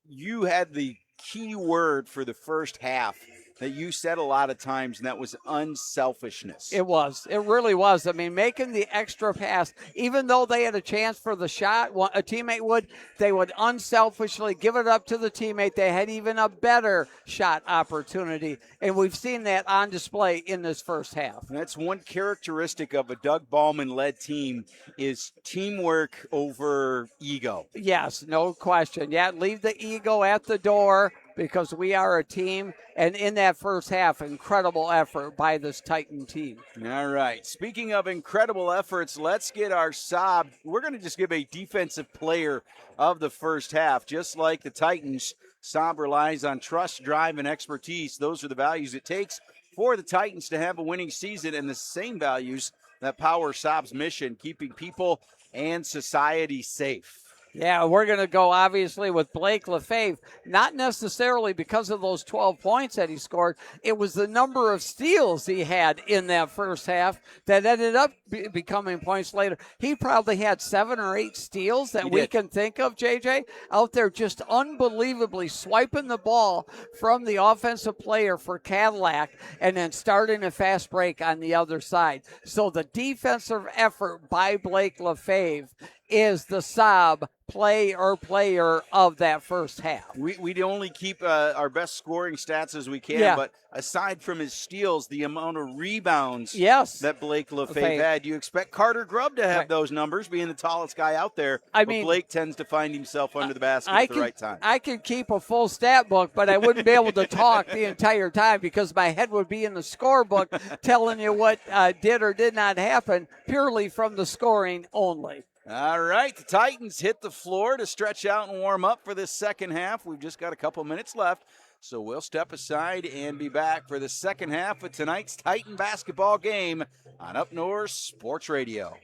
you had the key word for the first half that you said a lot of times, and that was unselfishness. It was. It really was. I mean, making the extra pass, even though they had a chance for the shot, a teammate they would unselfishly give it up to the teammate. They had even a better shot opportunity, and we've seen that on display in this first half. And that's one characteristic of a Doug Ballman-led team is teamwork over ego. Yes, no question. Yeah, leave the ego at the door, because we are a team. And in that first half, incredible effort by this Titan team. All right. Speaking of incredible efforts, let's get our Saab. We're going to just give a defensive player of the first half. Just like the Titans, Saab relies on trust, drive, and expertise. Those are the values it takes for the Titans to have a winning season, and the same values that power Saab's mission, keeping people and society safe. Yeah, we're going to go, obviously, with Blake LaFave. Not necessarily because of those 12 points that he scored. It was the number of steals he had in that first half that ended up becoming points later. He probably had 7 or 8 steals that we can think of, JJ, out there just unbelievably swiping the ball from the offensive player for Cadillac and then starting a fast break on the other side. So the defensive effort by Blake LaFave is the Saab player of that first half. We'd only keep our best scoring stats as we can, but aside from his steals, the amount of rebounds that Blake LaFave had, you expect Carter Grubb to have those numbers, being the tallest guy out there. But Blake tends to find himself under the basket at the right time. I could keep a full stat book, but I wouldn't be able to talk the entire time because my head would be in the scorebook telling you what did or did not happen purely from the scoring only. All right, the Titans hit the floor to stretch out and warm up for this second half. We've just got a couple minutes left, so we'll step aside and be back for the second half of tonight's Titan basketball game on Up North Sports Radio.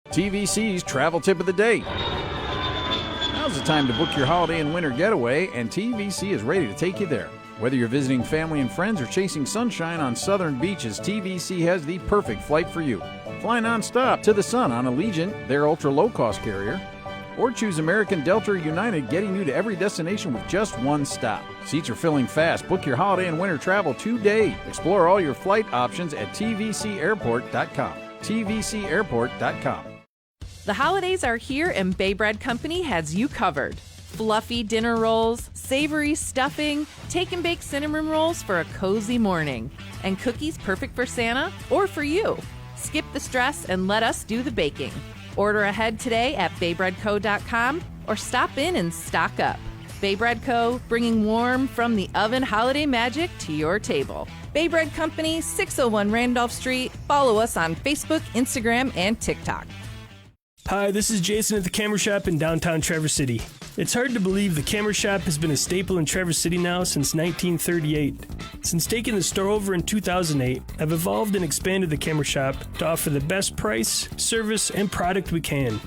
TVC's travel tip of the day. Now's the time to book your holiday and winter getaway, and TVC is ready to take you there. Whether you're visiting family and friends or chasing sunshine on southern beaches, TVC has the perfect flight for you. Fly nonstop to the sun on Allegiant, their ultra-low-cost carrier, or choose American Delta or United, getting you to every destination with just one stop. Seats are filling fast. Book your holiday and winter travel today. Explore all your flight options at tvcairport.com. tvcairport.com. The holidays are here and Bay Bread Company has you covered. fluffy dinner rolls, savory stuffing, take and bake cinnamon rolls for a cozy morning, and cookies perfect for Santa or for you. Skip the stress and let us do the baking. Order ahead today at baybreadco.com or stop in and stock up. Bay Bread Co., bringing warm from the oven holiday magic to your table. Bay Bread Company, 601 Randolph Street. Follow us on Facebook, Instagram, and TikTok. Hi, this is Jason at the Camera Shop in downtown Traverse City. It's hard to believe the Camera Shop has been a staple in Traverse City now since 1938. Since taking the store over in 2008, I've evolved and expanded the Camera Shop to offer the best price, service, and product we can.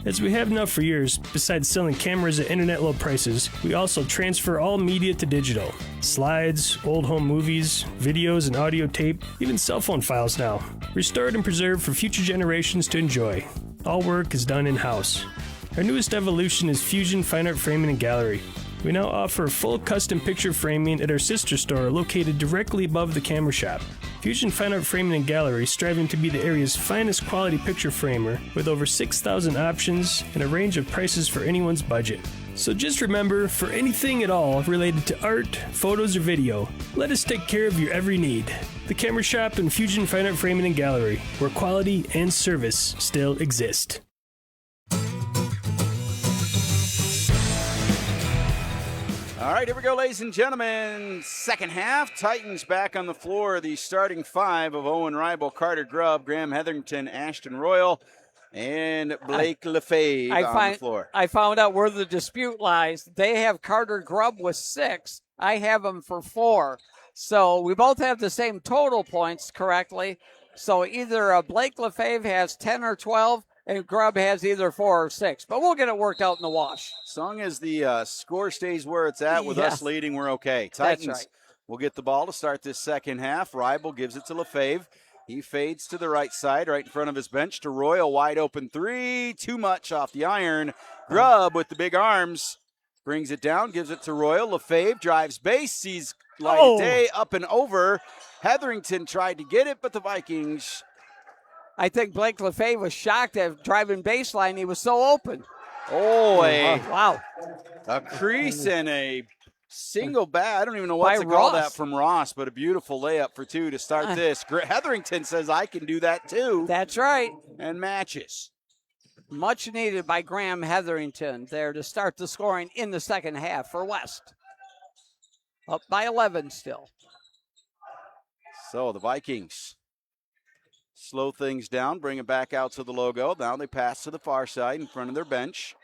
As we have now for years, besides selling cameras at internet low prices, we also transfer all media to digital. Slides, old home movies, videos and audio tape, even cell phone files now. Restored and preserved for future generations to enjoy. All work is done in-house. Our newest evolution is Fusion Fine Art Framing and Gallery. We now offer full custom picture framing at our sister store located directly above the Camera Shop. Fusion Fine Art Framing and Gallery, striving to be the area's finest quality picture framer with over 6,000 options and a range of prices for anyone's budget. So just remember, for anything at all related to art, photos, or video, let us take care of your every need. The Camera Shop and Fusion Fine Art Framing and Gallery, where quality and service still exist. All right, here we go, ladies and gentlemen. Second half, Titans back on the floor. The starting five of Owen Reibel, Carter Grubb, Graham Hetherington, Ashton Royal, and Blake Lefebvre on the floor. I found out where the dispute lies. They have Carter Grubb with 6. I have him for 4. So we both have the same total points correctly. So either Blake Lefebvre has 10 or 12, and Grubb has either 4 or 6. But we'll get it worked out in the wash. As long as the score stays where it's at with us leading, we're okay. Titans will get the ball to start this second half. Reibel gives it to Lefebvre. He fades to the right side, right in front of his bench to Royal. Wide open three. Too much off the iron. Grubb with the big arms brings it down, gives it to Royal. Lefebvre drives base, sees light of day, up and over. Hetherington tried to get it, but the Vikings. I think Blake Lefebvre was shocked at driving baseline. He was so open. Wow. A crease and a single bat. I don't even know what to call that from Ross, but a beautiful layup for 2 to start this. Hetherington says, I can do that too. That's right. And matches. Much needed by Graham Hetherington there to start the scoring in the second half for West. Up by 11 still. So the Vikings slow things down, bring it back out to the logo. Now they pass to the far side in front of their bench.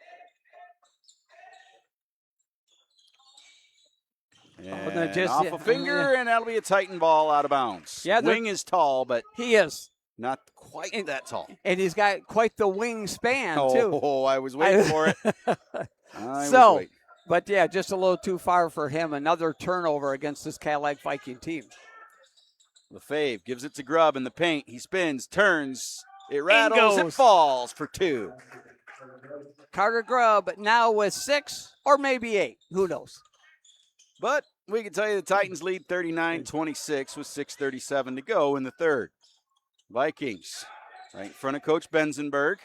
And off a finger, and that'll be a Titan ball out of bounds. Yeah, Wing is tall, but he is not quite that tall. And he's got quite the wingspan, too. Oh, I was waiting for it. But yeah, just a little too far for him. Another turnover against this Cadillac Viking team. Lefebvre gives it to Grubb in the paint. He spins, turns, it rattles, it falls for 2. Carter Grubb now with 6 or maybe 8. Who knows? But we can tell you the Titans lead 39-26 with 6:37 to go in the third. Vikings right in front of Coach Benzenberg.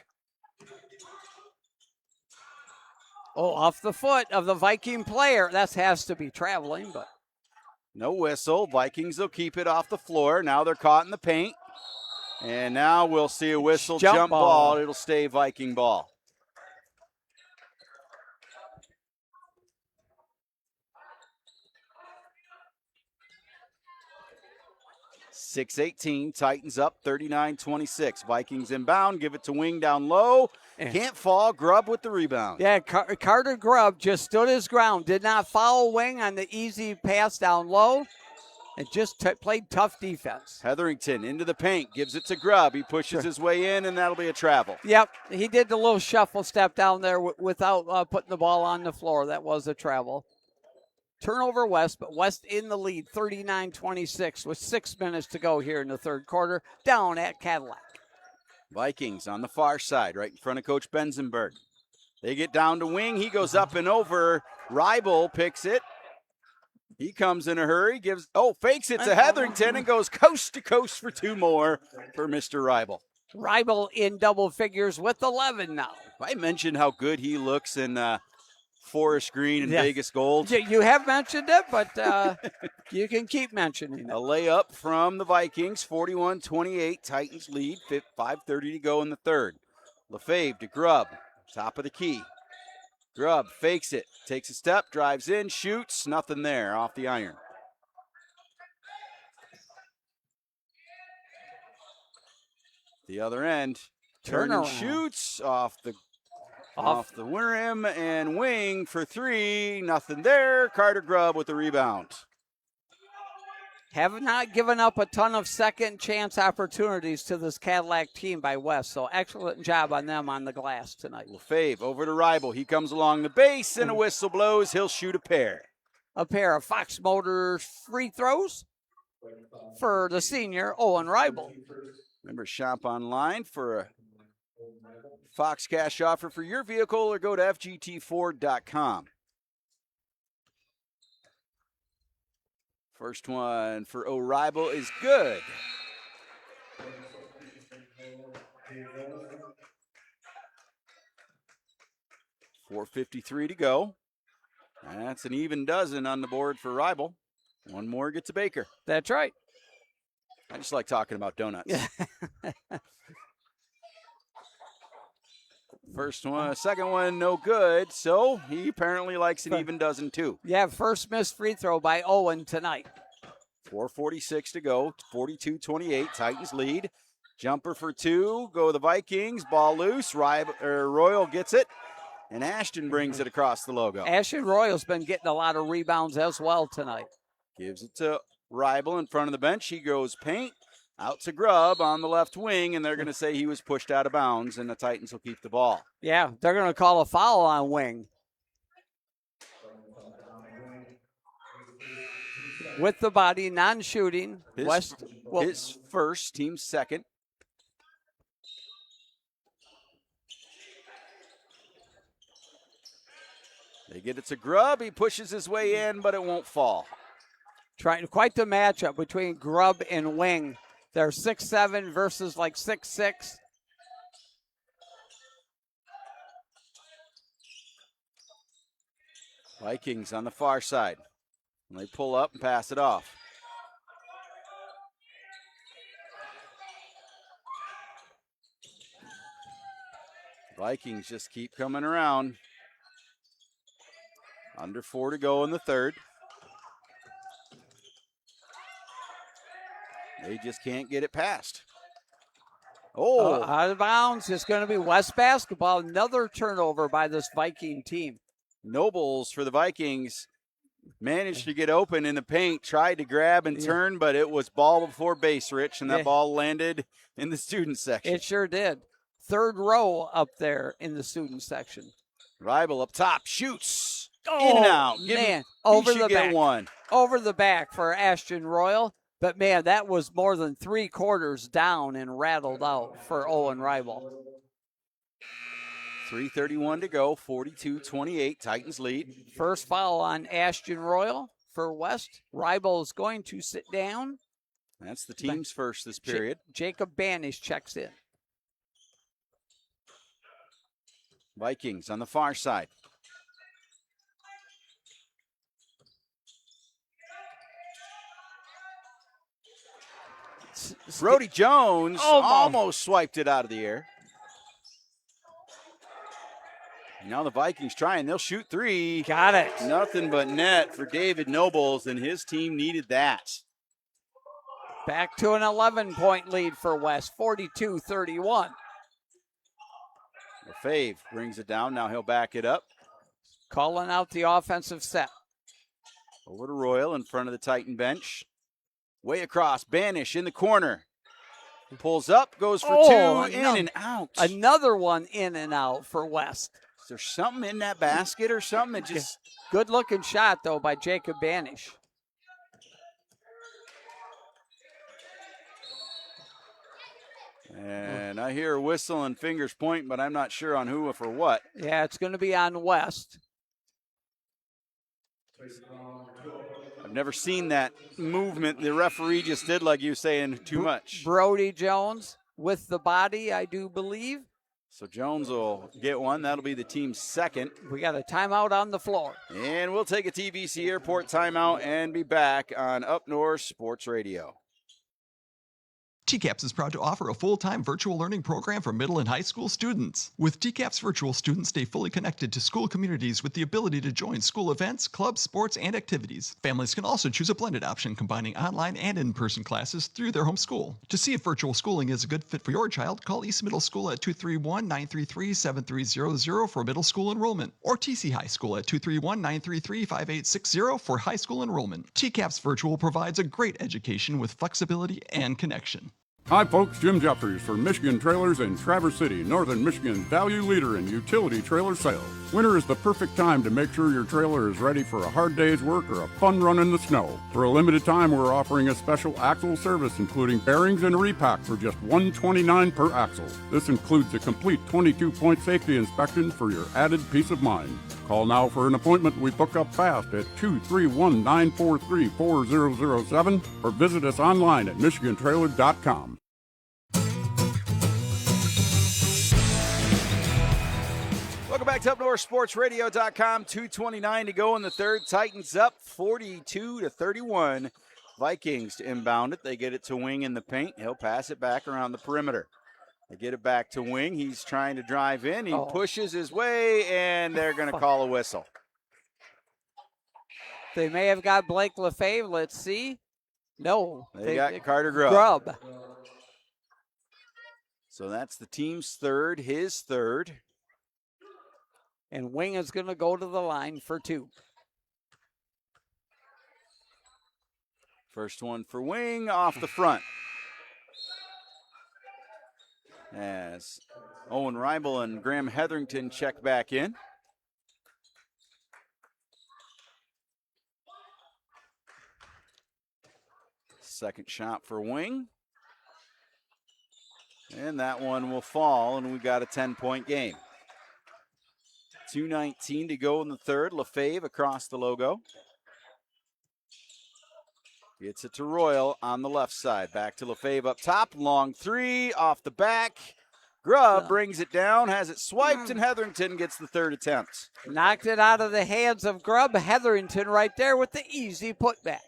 Off the foot of the Viking player. That has to be traveling, but. No whistle. Vikings will keep it off the floor. Now they're caught in the paint. And now we'll see a whistle. Jump ball. It'll stay Viking ball. .618, Titans up 39-26. Vikings inbound, give it to Wing down low. Can't fall, Grubb with the rebound. Yeah, Carter Grubb just stood his ground, did not foul Wing on the easy pass down low, and just played tough defense. Hetherington into the paint, gives it to Grubb. He pushes his way in, and that'll be a travel. Yep, he did the little shuffle step down there without putting the ball on the floor. That was a travel. Turnover West, but West in the lead, 39-26 with 6 minutes to go here in the third quarter, down at Cadillac. Vikings on the far side, right in front of Coach Benzenberg. They get down to Wing. He goes up and over. Reibel picks it. He comes in a hurry, fakes it to Hetherington and goes coast to coast for 2 more for Mr. Reibel. Reibel in double figures with 11 now. I mentioned how good he looks in forest green and Yeah. Vegas gold. You have mentioned it, but you can keep mentioning it. A layup from the Vikings, 41-28. Titans lead, 5:30 to go in the third. Lefebvre to Grubb, top of the key. Grubb fakes it, takes a step, drives in, shoots, nothing there, off the iron. The other end, Turner Turnaround. shoots off the rim and wing for three, nothing there. Carter Grubb with the rebound. Have not given up a ton of second chance opportunities to this Cadillac team by West, so excellent job on them on the glass tonight. Lefebvre over to Ribel. He comes along the base and a whistle blows. He'll shoot a pair. A pair of Fox Motors free throws for the senior Owen Ribel. Remember, shop online for a Fox cash offer for your vehicle or go to FGTFord.com. First one for O'Reilly is good. $4:53 to go. That's an even dozen on the board for Ribel. One more gets a Baker. That's right. I just like talking about donuts. First one, second one, no good. So he apparently likes an even dozen too. Yeah, first missed free throw by Owen tonight. 4:46 to go, 42-28, Titans lead. Jumper for two, go the Vikings, ball loose, Royal gets it, and Ashton brings it across the logo. Ashton Royal's been getting a lot of rebounds as well tonight. Gives it to Ribel in front of the bench, he goes paint, out to Grubb on the left wing, and they're going to say he was pushed out of bounds, and the Titans will keep the ball. Yeah, they're going to call a foul on Wing. With the body, non-shooting. West. His first, team second. They get it to Grubb. He pushes his way in, but it won't fall. Trying quite the matchup between Grubb and Wing. They're 6'7" versus like 6'6". Vikings on the far side. And they pull up and pass it off. Vikings just keep coming around. Under 4 to go in the third. They just can't get it past. Oh. Out of bounds. It's going to be West basketball. Another turnover by this Viking team. Nobles for the Vikings managed to get open in the paint, tried to grab and turn, but it was ball before base, Rich, and that ball landed in the student section. It sure did. Third row up there in the student section. Ribel up top, shoots. Oh, in and out. Man, over the back. One. Over the back for Ashton Royal. But, man, that was more than 3/4 down and rattled out for Owen Ribel. 3:31 to go, 42-28, Titans lead. First foul on Ashton Royal for West. Ribel is going to sit down. That's the team's first this period. Jacob Banish checks in. Vikings on the far side. Brody Jones almost swiped it out of the air. Now the Vikings trying. They'll shoot three. Got it. Nothing but net for David Nobles, and his team needed that. Back to an 11-point lead for West, 42-31. Lefebvre brings it down. Now he'll back it up. Calling out the offensive set. Over to Royal in front of the Titan bench. Way across. Banish in the corner. Pulls up, goes for two, in and out. Another one in and out for West. Is there something in that basket or something? It just good-looking shot, though, by Jacob Banish. And I hear a whistle and fingers point, but I'm not sure on who or for what. Yeah, it's going to be on West. I've never seen that movement the referee just did, like you saying, too much. Brody Jones with the body, I do believe. So Jones will get one. That'll be the team's second. We got a timeout on the floor. And we'll take a TVC Airport timeout and be back on Up North Sports Radio. TCAPS is proud to offer a full-time virtual learning program for middle and high school students. With TCAPS Virtual, students stay fully connected to school communities with the ability to join school events, clubs, sports, and activities. Families can also choose a blended option combining online and in-person classes through their home school. To see if virtual schooling is a good fit for your child, call East Middle School at 231-933-7300 for middle school enrollment, or TC High School at 231-933-5860 for high school enrollment. TCAPS Virtual provides a great education with flexibility and connection. Hi folks, Jim Jeffries for Michigan Trailers in Traverse City, Northern Michigan's value leader in utility trailer sales. Winter is the perfect time to make sure your trailer is ready for a hard day's work or a fun run in the snow. For a limited time, we're offering a special axle service including bearings and repack for just $129 per axle. This includes a complete 22-point safety inspection for your added peace of mind. Call now for an appointment. We book up fast at 231-943-4007 or visit us online at michigantrailer.com. Welcome back to UpNorthSportsRadio.com. 2:29 to go in the third. Titans up 42-31. Vikings to inbound it. They get it to Wing in the paint. He'll pass it back around the perimeter. They get it back to Wing. He's trying to drive in. He pushes his way, and they're going to call a whistle. They may have got Blake Lefebvre. Let's see. No. They got Carter Grubb. So that's the team's third, his third. And Wing is going to go to the line for two. First one for Wing off the front. As Owen Reibel and Graham Hetherington check back in. Second shot for Wing. And that one will fall, and we got a 10-point game. 2:19 to go in the third. Lefebvre across the logo. Gets it to Royal on the left side. Back to Lefebvre up top. Long three off the back. Grubb brings it down, has it swiped, and Hetherington gets the third attempt. Knocked it out of the hands of Grubb. Hetherington right there with the easy putback.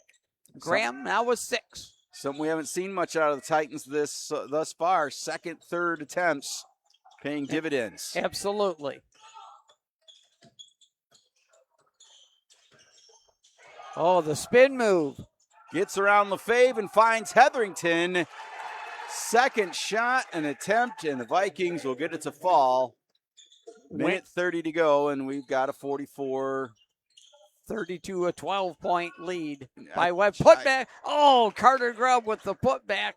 Graham now with 6. Something we haven't seen much out of the Titans thus far. Second, third attempts paying dividends. Absolutely. Oh, the spin move. Gets around Lefebvre and finds Hetherington. Second shot, an attempt, and the Vikings will get it to fall. Minute 30 to go, and we've got a 44. 32, a 12-point lead by Webb. Putback. Oh, Carter Grubb with the putback.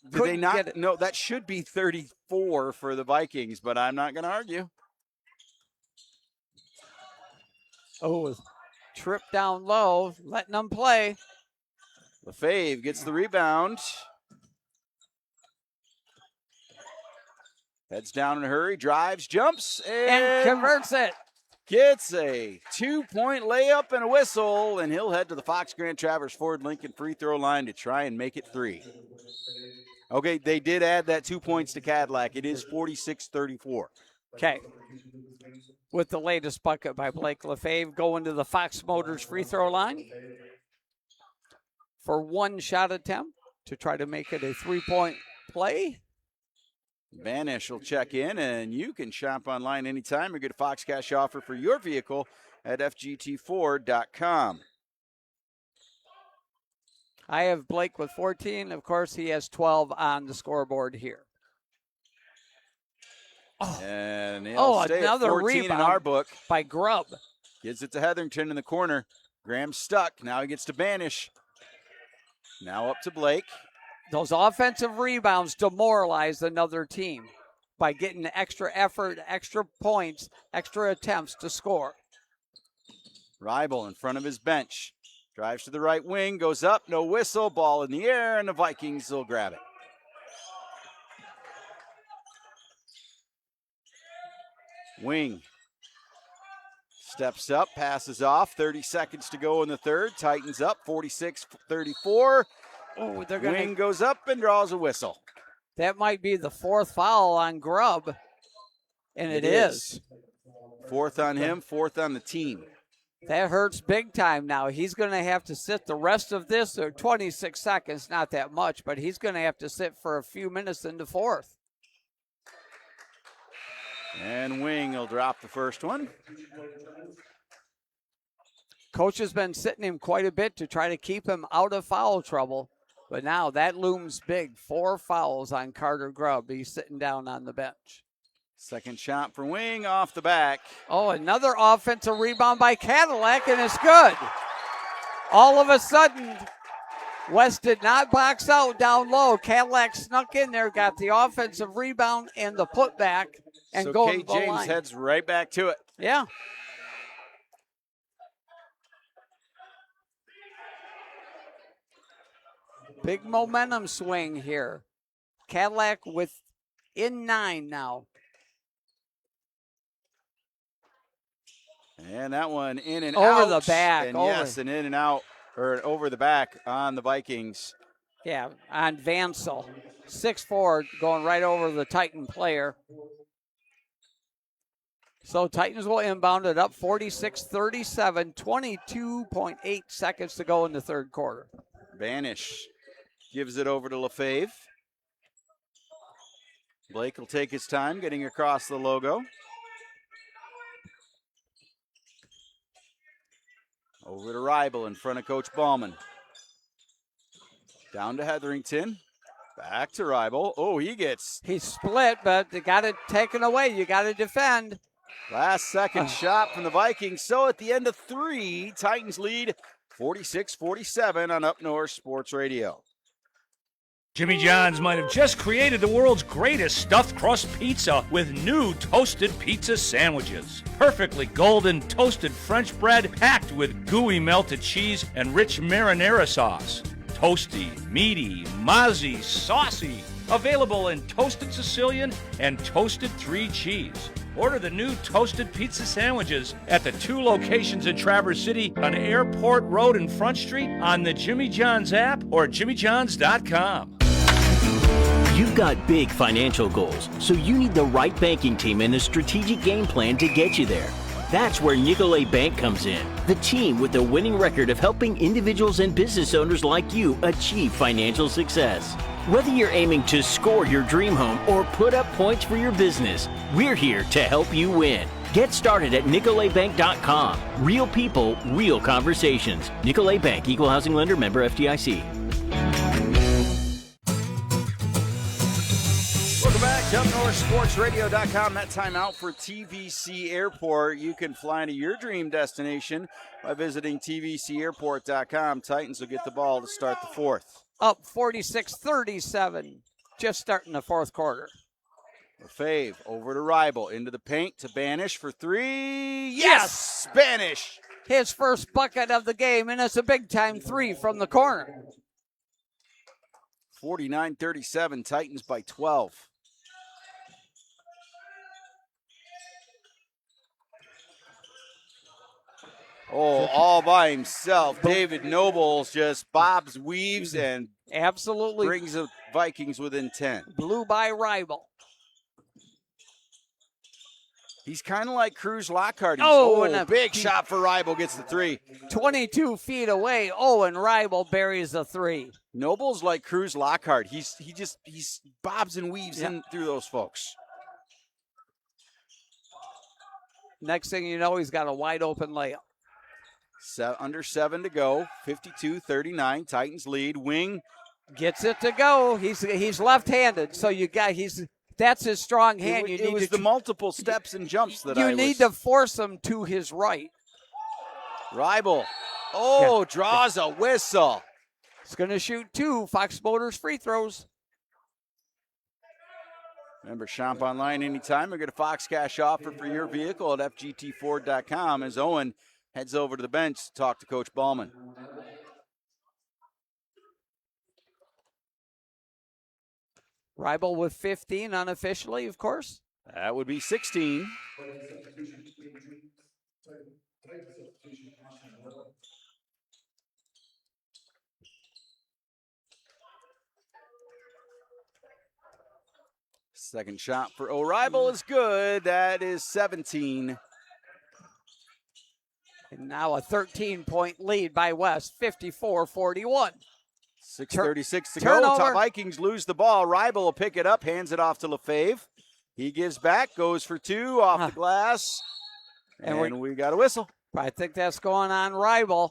Did they not? Get it. No, that should be 34 for the Vikings, but I'm not going to argue. Oh, trip down low, letting them play. Lefebvre gets the rebound. Heads down in a hurry, drives, jumps, and converts it. Gets a 2-point layup and a whistle, and he'll head to the Fox Grand Traverse Ford Lincoln free throw line to try and make it 3. Okay, they did add that 2 points to Cadillac. It is 46-34. Okay. With the latest bucket by Blake Lefebvre going to the Fox Motors free throw line for one shot attempt to try to make it a 3-point play. Banish will check in, and you can shop online anytime or get a Fox Cash offer for your vehicle at FGT4.com. I have Blake with 14. Of course, he has 12 on the scoreboard here. And he'll stay another at 14 rebound in our book. By Grubb. Gives it to Hetherington in the corner. Graham stuck. Now he gets to Banish. Now up to Blake. Those offensive rebounds demoralize another team by getting extra effort, extra points, extra attempts to score. Reibel in front of his bench. Drives to the right wing, goes up, no whistle, ball in the air, and the Vikings will grab it. Wing steps up, passes off, 30 seconds to go in the third. Titans up, 46-34. Oh, Wing goes up and draws a whistle. That might be the 4th foul on Grubb. And it is. Fourth on him, fourth on the team. That hurts big time now. He's going to have to sit the rest of this, or 26 seconds, not that much, but he's going to have to sit for a few minutes into fourth. And Wing will drop the first one. Coach has been sitting him quite a bit to try to keep him out of foul trouble, but now that looms big. 4 fouls on Carter Grubb. He's sitting down on the bench. Second shot for Wing off the back. Oh, another offensive rebound by Cadillac, and it's good. All of a sudden, West did not box out down low. Cadillac snuck in there, got the offensive rebound and the putback, and so going Kate to the James line. heads right back to it. Yeah. Big momentum swing here. Cadillac within 9 now. And that one in and over out. The back. And over. yes, and in and out, or over the back on the Vikings. Yeah, on Vansel. 6'4", going right over the Titan player. So Titans will inbound it up 46-37, 22.8 seconds to go in the third quarter. Banish gives it over to LaFave. Blake will take his time getting across the logo. Over to Ribel in front of Coach Ballman. Down to Hetherington. Back to Ribel. Oh, He split, but they got it taken away. You got to defend. Last second shot from the Vikings. So at the end of 3, Titans lead 46-47 on Up North Sports Radio. Jimmy John's might have just created the world's greatest stuffed crust pizza with new toasted pizza sandwiches. Perfectly golden toasted French bread packed with gooey melted cheese and rich marinara sauce. Toasty, meaty, mozzie, saucy. Available in toasted Sicilian and toasted 3 cheese. Order the new toasted pizza sandwiches at the 2 locations in Traverse City on Airport Road and Front Street, on the Jimmy John's app, or jimmyjohns.com. You've got big financial goals, so you need the right banking team and a strategic game plan to get you there. That's where Nicolet Bank comes in, the team with a winning record of helping individuals and business owners like you achieve financial success. Whether you're aiming to score your dream home or put up points for your business, we're here to help you win. Get started at NicoletBank.com. Real people, real conversations. Nicolet Bank, Equal Housing Lender, member FDIC. Welcome back to UpNorthSportsRadio.com. That time out for TVC Airport. You can fly to your dream destination by visiting TVCAirport.com. Titans will get the ball to start the fourth. Up 46-37, just starting the fourth quarter. Fave over to Ribel, into the paint to Banish for 3. Yes! Banish! His first bucket of the game, and it's a big-time 3 from the corner. 49-37, Titans by 12. Oh, all by himself. David Nobles just bobs, weaves, and absolutely brings the Vikings within 10. Blew by Ribel. He's kind of like Cruz Lockhart. And a big shot for Ribel, gets the 3. 22 feet away. And Ribel buries the 3. Noble's like Cruz Lockhart. He bobs and weaves in through those folks. Next thing you know, he's got a wide open layup. Under 7 to go. 52-39. Titans lead. Wing gets it to go. He's left-handed, so that's his strong hand. It was the multiple steps and jumps that you need to force him to his right. Ribel. Draws a whistle. He's going to shoot 2 Fox Motors free throws. Remember, shop online anytime or get a Fox Cash offer for your vehicle at FGTFord.com as Owen heads over to the bench to talk to Coach Ballman. Ribel with 15 unofficially, of course. That would be 16. Second shot for O'Reilly is good. That is 17. And now a 13-point lead by West, 54-41. 6:36 to Turnover. go. Top Vikings lose the ball. Rybel will pick it up, hands it off to Lefebvre. He gives back, goes for two, off the glass, and we got a whistle. I think that's going on Rybel.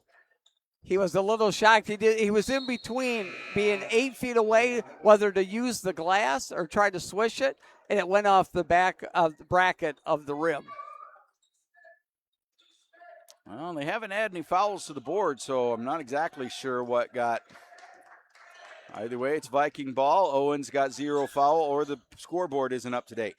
He was a little shocked. He was in between being 8 feet away, whether to use the glass or try to swish it, and it went off the back of the bracket of the rim. Well, they haven't had any fouls to the board, so I'm not exactly sure what got. Either way, it's Viking ball. Owens got 0 foul, or the scoreboard isn't up to date.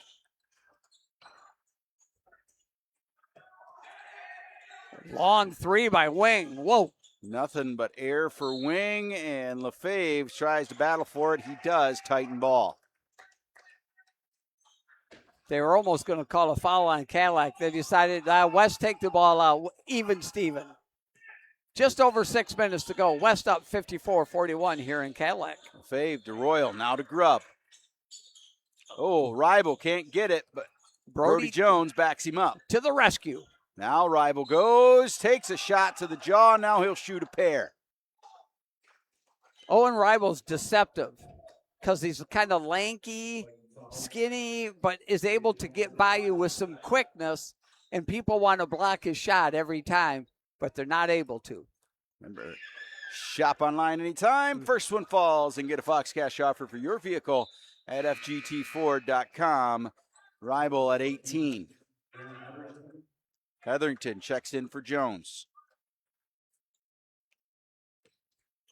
Long three by Wing. Whoa. Nothing but air for Wing, and Lefebvre tries to battle for it. He does. Titan ball. They were almost going to call a foul on Cadillac. They decided West take the ball out. Even Steven. Just over 6 minutes to go. West up 54-41 here in Cadillac. Lefebvre to Royal, now to Grubb. Oh, Rybel can't get it, but Brody Jones backs him up. To the rescue. Now Rybel goes, takes a shot to the jaw. Now he'll shoot a pair. Owen Rybel's deceptive because he's kind of lanky, skinny, but is able to get by you with some quickness, and people want to block his shot every time, but they're not able to. Remember, shop online anytime. First one falls, and get a Fox Cash offer for your vehicle at FGTFord.com. Rybel at 18. Hetherington checks in for Jones.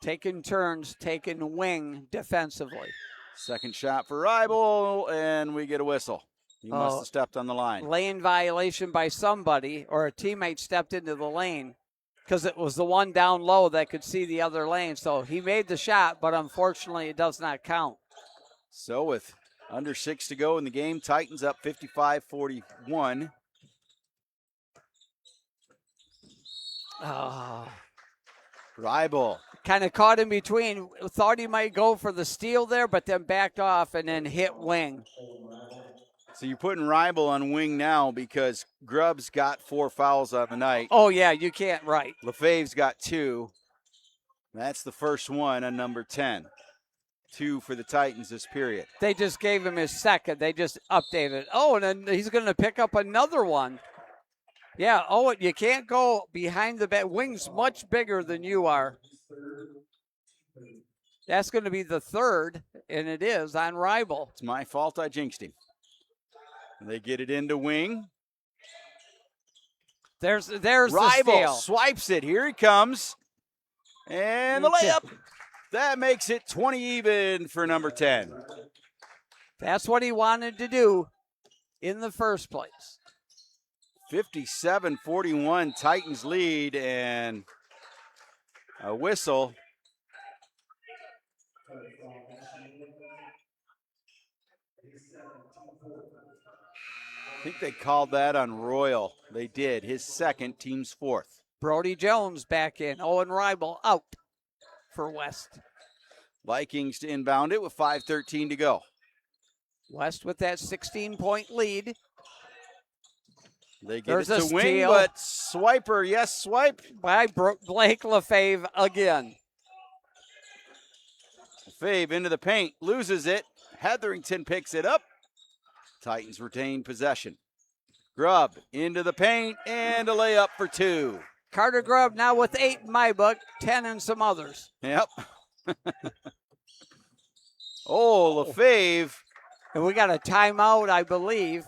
Taking turns, taking wing defensively. Second shot for Rybel, and we get a whistle. He must have stepped on the line. Lane violation by somebody, or a teammate stepped into the lane because it was the one down low that could see the other lane. So he made the shot, but unfortunately it does not count. So with under 6 to go in the game, Titans up 55-41. Rybel. Kind of caught in between. Thought he might go for the steal there, but then backed off and then hit Wing. So you're putting Rybel on Wing now because Grubb's got 4 fouls on the night. Oh, yeah, you can't, right. Lefebvre's got 2. That's the first one on number 10. 2 for the Titans this period. They just gave him his second. They just updated. Oh, and then he's going to pick up another one. Yeah, you can't go behind the back. Wing's much bigger than you are. That's going to be the third, and it is on Rybel. It's my fault I jinxed him. They get it into Wing. There's Rybel the steal. Swipes it. Here he comes. And the layup. That makes it 20 even for number 10. That's what he wanted to do in the first place. 57-41 Titans lead, and a whistle. I think they called that on Royal. They did. His second, team's fourth. Brody Jones back in. Owen Rybel out for West. Vikings to inbound it with 5:13 to go. West with that 16-point lead. They get it to Wing, but Swiper, swipe. By Blake Lefebvre again. Lefebvre into the paint, loses it. Hetherington picks it up. Titans retain possession. Grubb into the paint, and a layup for 2. Carter Grubb now with 8 in my book, 10 in some others. Yep. Lefebvre. And we got a timeout, I believe.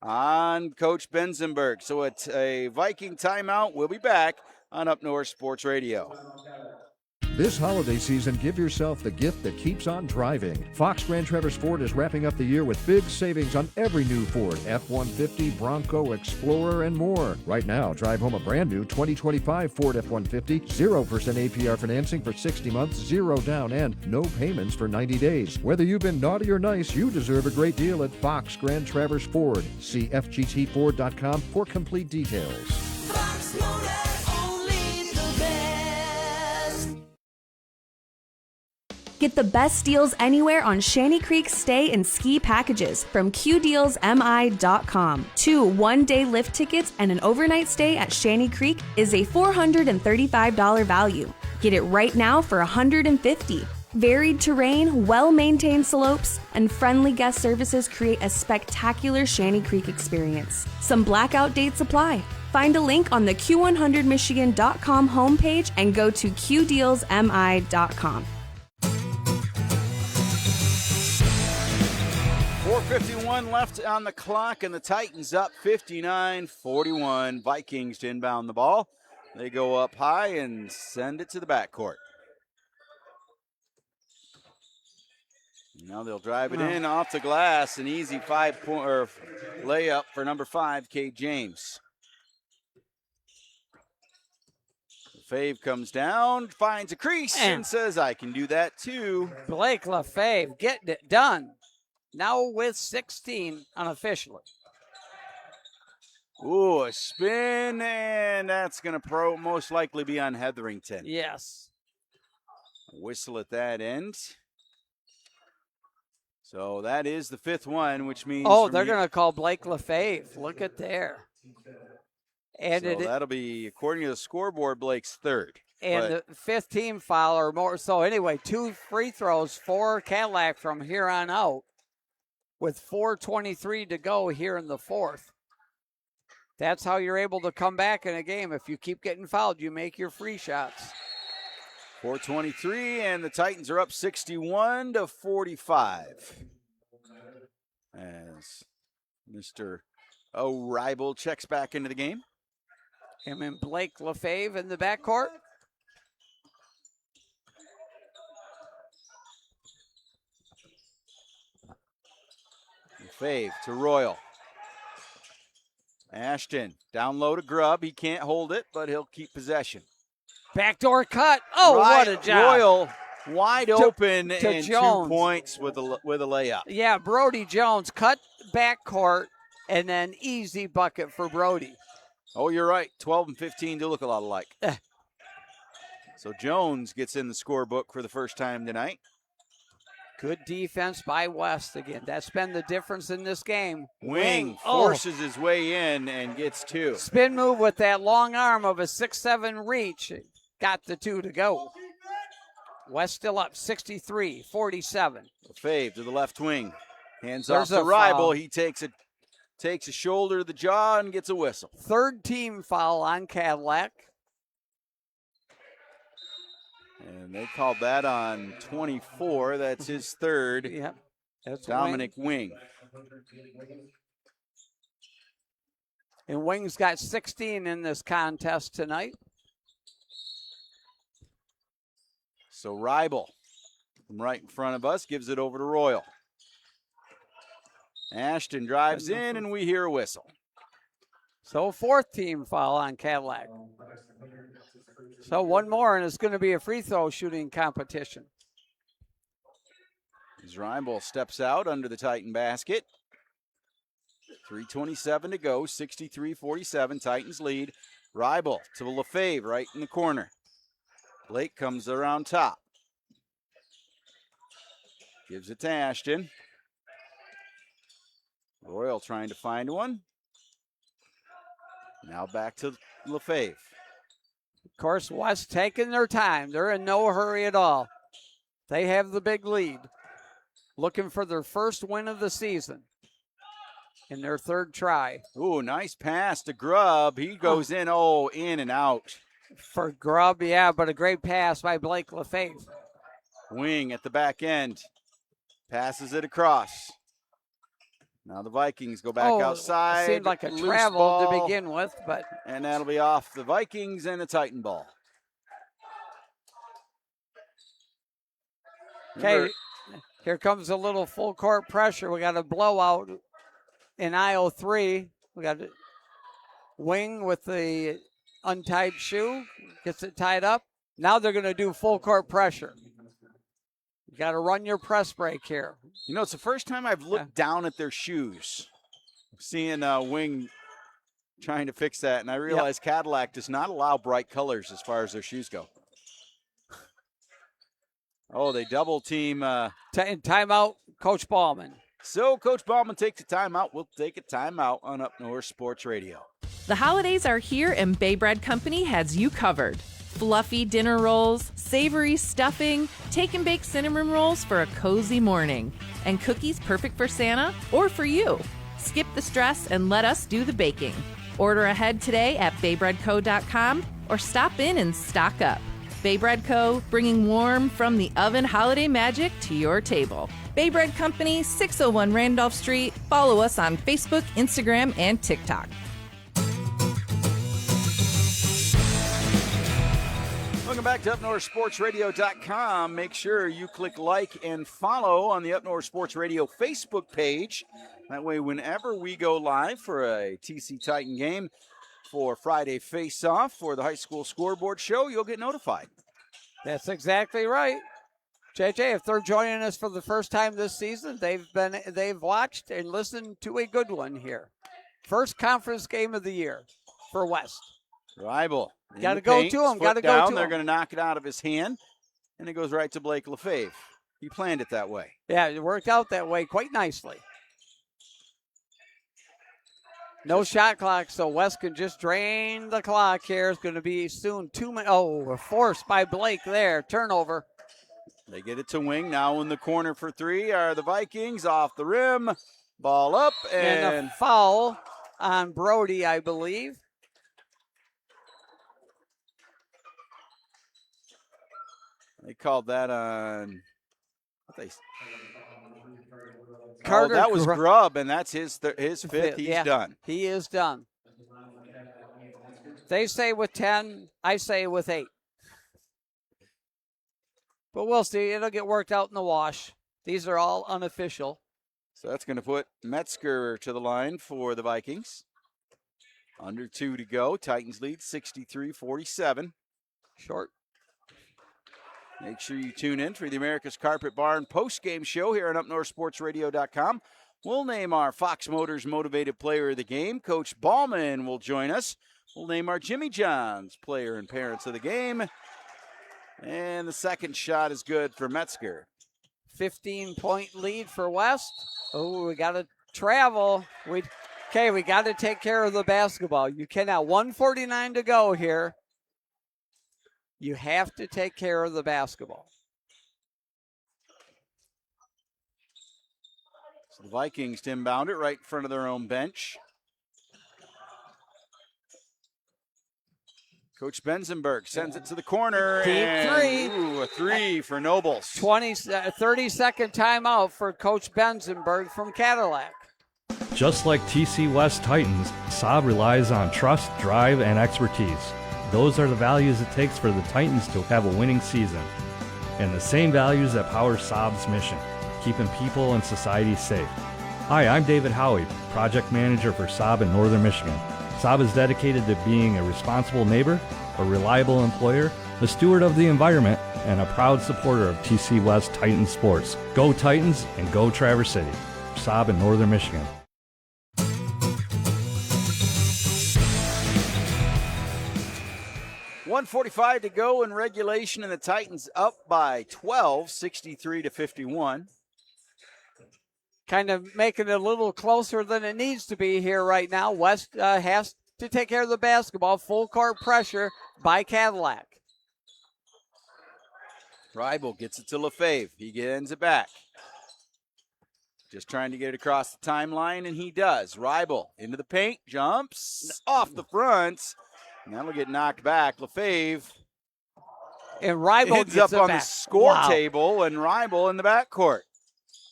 On Coach Benzenberg. So it's a Viking timeout. We'll be back on Up North Sports Radio. This holiday season, give yourself the gift that keeps on driving. Fox Grand Traverse Ford is wrapping up the year with big savings on every new Ford, F-150, Bronco, Explorer, and more. Right now, drive home a brand new 2025 Ford F-150, 0% APR financing for 60 months, 0 down, and no payments for 90 days. Whether you've been naughty or nice, you deserve a great deal at Fox Grand Traverse Ford. See FGTFord.com for complete details. Fox Motor, only the best. Get the best deals anywhere on Shanty Creek stay and ski packages from QDealsMI.com. 2 one-day lift tickets and an overnight stay at Shanty Creek is a $435 value. Get it right now for $150. Varied terrain, well-maintained slopes, and friendly guest services create a spectacular Shanty Creek experience. Some blackout dates apply. Find a link on the Q100Michigan.com homepage and go to QDealsMI.com. 4:51 left on the clock, and the Titans up 59-41. Vikings to inbound the ball. They go up high and send it to the backcourt. Now they'll drive it in off the glass. An easy 5-point layup for number 5, Cade James. Lefebvre comes down, finds a crease, and says, I can do that too. Blake Lefebvre getting it done. Now with 16 unofficially. Ooh, a spin, and that's going to most likely be on Hetherington. Yes. Whistle at that end. So that is the 5th one, which means... Oh, they're going to call Blake Lefebvre. Look at there. And so that'll be, according to the scoreboard, Blake's 3rd. And the 5th team foul or more. So anyway, 2 free throws for Cadillac from here on out with 4:23 to go here in the 4th. That's how you're able to come back in a game. If you keep getting fouled, you make your free shots. 4:23, and the Titans are up 61-45. As Mr. O'Reilly checks back into the game. Him and Blake Lefebvre in the backcourt. Lefebvre to Royal. Ashton down low to Grubb. He can't hold it, but he'll keep possession. Backdoor cut. Oh, what a job. Royal wide open to and Jones. 2 points with a layup. Yeah, Brody Jones cut backcourt and then easy bucket for Brody. Oh, you're right. 12 and 15 do look a lot alike. So Jones gets in the scorebook for the first time tonight. Good defense by West again. That's been the difference in this game. Wing forces his way in and gets 2. Spin move with that long arm of a 6'7" reach. Got the 2 to go. West still up 63-47. Lefebvre to the left wing. Hands There's off to a Rival. foul. He takes a shoulder to the jaw and gets a whistle. 3rd team foul on Cadillac. And they called that on 24. That's his 3rd. Yep. That's Dominic Wing. And Wing's got 16 in this contest tonight. So Rival from right in front of us gives it over to Royal. Ashton drives in, and we hear a whistle. So 4th team foul on Cadillac. So 1 more, and it's going to be a free throw shooting competition. As Rival steps out under the Titan basket. 3:27 to go, 63-47, Titans lead. Rival to Lefebvre right in the corner. Blake comes around top. Gives it to Ashton. Royal trying to find one. Now back to Lefebvre. Of course, West taking their time. They're in no hurry at all. They have the big lead. Looking for their first win of the season in their 3rd try. Ooh, nice pass to Grubb. He goes in and out. For Grubb, yeah, but a great pass by Blake Lefebvre. Wing at the back end. Passes it across. Now the Vikings go back outside. Seemed like a Loose travel ball, to begin with, but. And that'll be off the Vikings and a Titan ball. Okay, here comes a little full court pressure. We got a blowout in aisle 3. We got Wing with the untied shoe. Gets it tied up. Now they're going to do full court pressure. You got to run your press break here. You know, it's the first time I've looked down at their shoes. Seeing Wing trying to fix that, and I realize Cadillac does not allow bright colors as far as their shoes go. Oh, they double team. Timeout, Coach Ballman. So Coach Ballman takes a timeout. We'll take a timeout on Up North Sports Radio. The holidays are here and Bay Bread Company has you covered. Fluffy dinner rolls, savory stuffing, take and bake cinnamon rolls for a cozy morning, and cookies perfect for Santa or for you. Skip the stress and let us do the baking. Order ahead today at baybreadco.com or stop in and stock up. Bay Bread Co., bringing warm from the oven holiday magic to your table. Bay Bread Company, 601 Randolph Street. Follow us on Facebook, Instagram, and TikTok. Welcome back to UpNorthSportsRadio.com. Make sure you click like and follow on the Up North Sports Radio Facebook page. That way, whenever we go live for a TC Titan game for Friday Face-Off for the high school scoreboard show, you'll get notified. That's exactly right. JJ, if they're joining us for the first time this season, they've watched and listened to a good one here. First conference game of the year for West. Rival. Got to go to him. Got to go to him. They're going to knock it out of his hand, and it goes right to Blake Lefebvre. He planned it that way. Yeah, it worked out that way quite nicely. No shot clock, so West can just drain the clock here. It's going to be soon 2 minutes. Oh, a force by Blake there. Turnover. They get it to wing. Now in the corner for three are the Vikings. Off the rim. Ball up. And a foul on Brody, I believe. They called that on. Carter, that was Grubb, and that's his fifth. He's done. He is done. They say with 10, I say with 8. But we'll see. It'll get worked out in the wash. These are all unofficial. So that's going to put Metzger to the line for the Vikings. Under 2 to go. Titans lead 63-47. Short. Make sure you tune in for the America's Carpet Barn post-game show here on UpNorthSportsRadio.com. We'll name our Fox Motors Motivated Player of the Game. Coach Ballman will join us. We'll name our Jimmy John's Player and Parents of the Game. And the second shot is good for Metzger. 15-point lead for West. Oh, we got to travel. We got to take care of the basketball. You cannot. 1:49 to go here. You have to take care of the basketball. So the Vikings inbound it right in front of their own bench. Coach Benzenberg sends it to the corner. Deep three. Ooh, a three for Nobles. 30-second timeout for Coach Benzenberg from Cadillac. Just like TC West Titans, Saab relies on trust, drive, and expertise. Those are the values it takes for the Titans to have a winning season. And the same values that power Saab's mission, keeping people and society safe. Hi, I'm David Howie, Project Manager for Saab in Northern Michigan. Saab is dedicated to being a responsible neighbor, a reliable employer, a steward of the environment, and a proud supporter of TC West Titans sports. Go Titans and go Traverse City. Saab in Northern Michigan. .145 to go in regulation, and the Titans up by 12, 63-51. Kind of making it a little closer than it needs to be here right now. West has to take care of the basketball. Full court pressure by Cadillac. Rival gets it to Lefebvre. He gets it back. Just trying to get it across the timeline, and he does. Rival into the paint, jumps off the front. And that'll get knocked back. Lefebvre and Rival ends up on the score table, and Rival in the backcourt.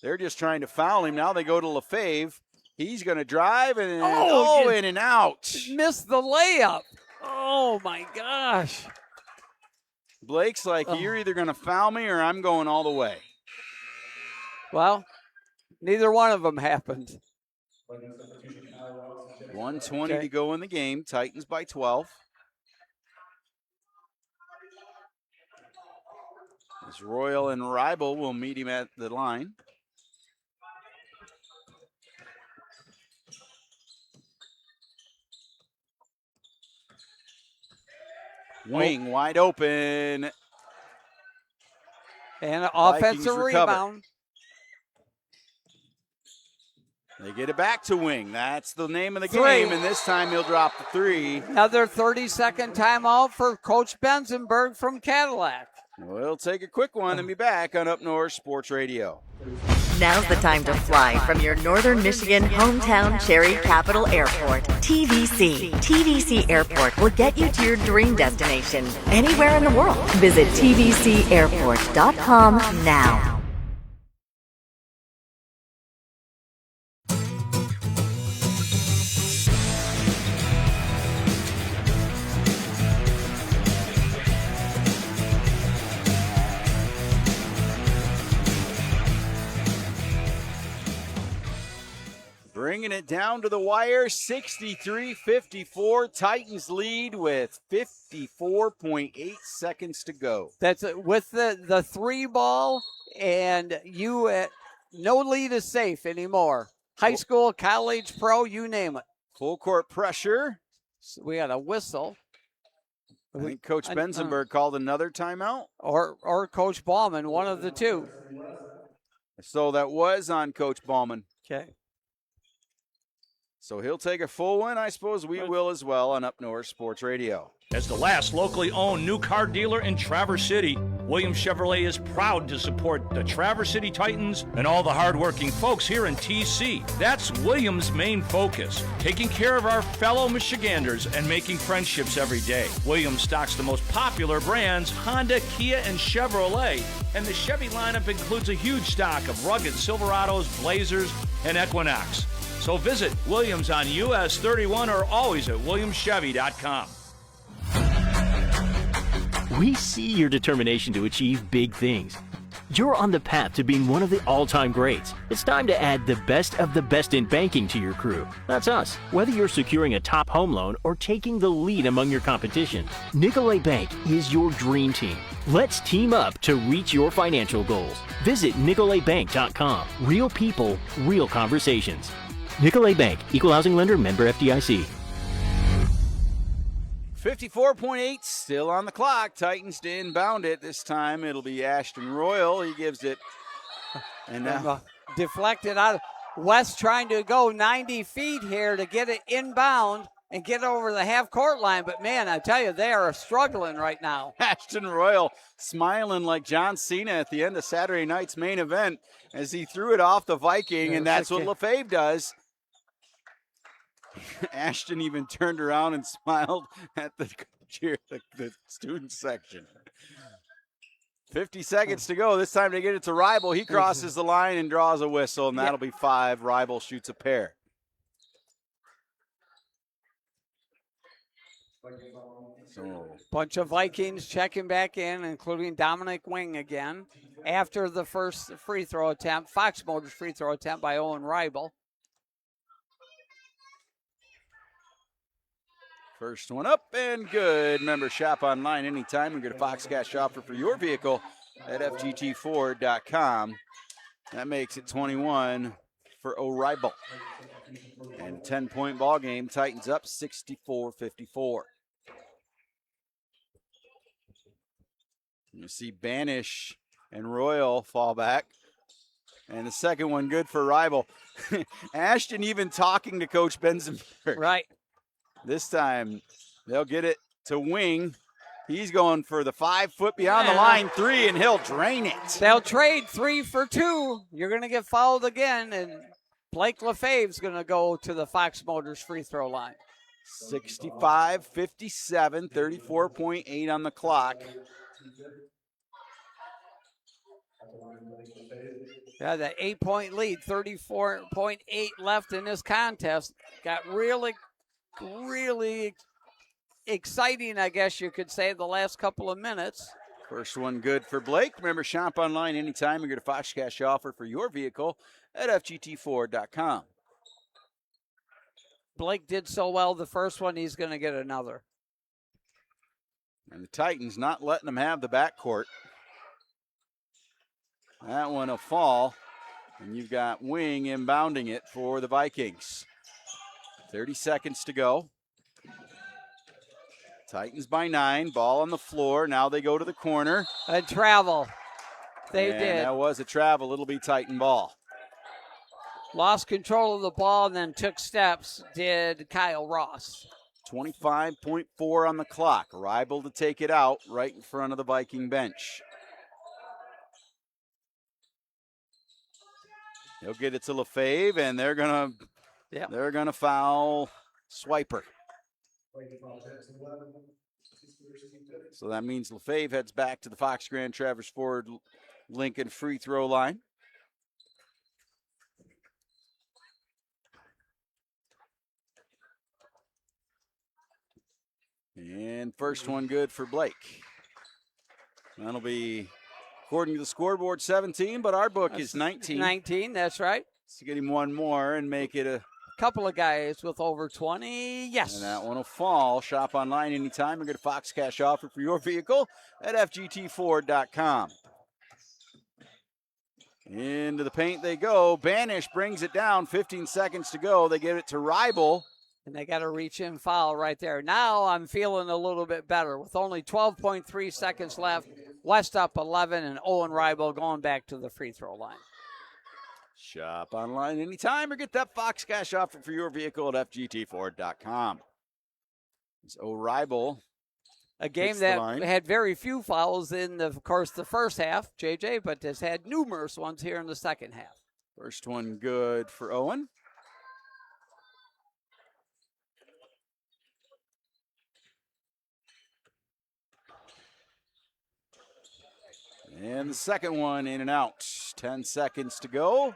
They're just trying to foul him. Now they go to Lefebvre. He's going to drive and in and out. Missed the layup. Oh, my gosh. Blake's like, you're either going to foul me or I'm going all the way. Well, neither one of them happened. 1:20 to go in the game. Titans by 12. As Royal and Rival will meet him at the line. Wing wide open. And an Vikings offensive recover. rebound. They get it back to Wing. That's the name of the Three. game, and this time he'll drop the three. Another 30-second timeout for Coach Benzenberg from Cadillac. We'll take a quick one and be back on Up North Sports Radio. Now's the time to fly from your Northern Michigan hometown Cherry Capital Airport. TVC. TVC Airport will get you to your dream destination anywhere in the world. Visit tvcairport.com now. Bringing it down to the wire, 63-54. Titans lead with 54.8 seconds to go. That's with the three ball, and you no lead is safe anymore. High school, college, pro, you name it. Full court pressure. So we got a whistle. I think Coach Benzenberg called another timeout. Or Coach Ballman, one of the two. So that was on Coach Ballman. Okay. So he'll take a full one. I suppose we will as well on Up North Sports Radio. As the last locally owned new car dealer in Traverse City, Williams Chevrolet is proud to support the Traverse City Titans and all the hardworking folks here in TC. That's Williams' main focus, taking care of our fellow Michiganders and making friendships every day. Williams stocks the most popular brands, Honda, Kia, and Chevrolet, and the Chevy lineup includes a huge stock of rugged Silverados, Blazers, and Equinox. So visit Williams on US 31 or always at williamschevy.com. We see your determination to achieve big things. You're on the path to being one of the all-time greats. It's time to add the best of the best in banking to your crew. That's us. Whether you're securing a top home loan or taking the lead among your competition, Nicolay Bank is your dream team. Let's team up to reach your financial goals. Visit nicolaybank.com. Real people, real conversations. Nicolay Bank, Equal Housing Lender, member FDIC. 54.8 still on the clock. Titans to inbound it. This time it'll be Ashton Royal. He gives it. And now deflected out. West trying to go 90 feet here to get it inbound and get over the half-court line. But, man, I tell you, they are struggling right now. Ashton Royal smiling like John Cena at the end of Saturday night's main event as he threw it off the Viking, and that's what LaFave does. Ashton even turned around and smiled at the student section. 50 seconds to go. This time they get it to Rival. He crosses the line and draws a whistle, and that'll be 5. Rival shoots a pair. Bunch of Vikings checking back in, including Dominic Wing again. After the first free throw attempt, Fox Motors free throw attempt by Owen Rival. First one up and good. Remember, shop online anytime and get a Fox Cash offer for your vehicle at FGT4.com. That makes it 21 for O'Rival. And a 10-point ball game. Titans up 64-54. You see Banish and Royal fall back. And the second one good for Rival. Ashton even talking to Coach Benzenberg. Right. This time, they'll get it to Wing. He's going for the 5-foot beyond the line 3, and he'll drain it. They'll trade 3 for 2. You're going to get fouled again, and Blake LaFave's going to go to the Fox Motors free throw line. 65-57, 34.8 on the clock. Yeah, the 8-point lead, 34.8 left in this contest. Got really exciting, I guess you could say, the last couple of minutes. First one good for Blake. Remember, shop online anytime and get a Fox Cash offer for your vehicle at FGT4.com. Blake did so well the first one, he's going to get another. And the Titans not letting them have the backcourt. That one will fall. And you've got Wing inbounding it for the Vikings. 30 seconds to go. Titans by 9. Ball on the floor. Now they go to the corner. And travel. They and did. That was a travel. It'll be Titan ball. Lost control of the ball and then took steps, did Kyle Ross. 25.4 on the clock. Ribel to take it out right in front of the Viking bench. He'll get it to Lefebvre, and they're gonna foul Swiper. So that means Lefebvre heads back to the Fox Grand Traverse Ford Lincoln free throw line. And first one good for Blake. That'll be, according to the scoreboard, 17, but our book is 19. 19, that's right. Let's get him one more and make it a couple of guys with over 20. Yes. And that one will fall. Shop online anytime and get a Fox Cash offer for your vehicle at FGTFord.com. Into the paint they go. Banish brings it down. 15 seconds to go. They give it to Ribel. And they got a reach-in foul right there. Now I'm feeling a little bit better. With only 12.3 seconds left, West up 11, and Owen Ribel going back to the free throw line. Shop online anytime or get that Fox Cash offer for your vehicle at FGTFord.com. It's O'Ribel. A game that had very few fouls in, of course, the first half, JJ, but has had numerous ones here in the second half. First one good for Owen. And the second one in and out. 10 seconds to go.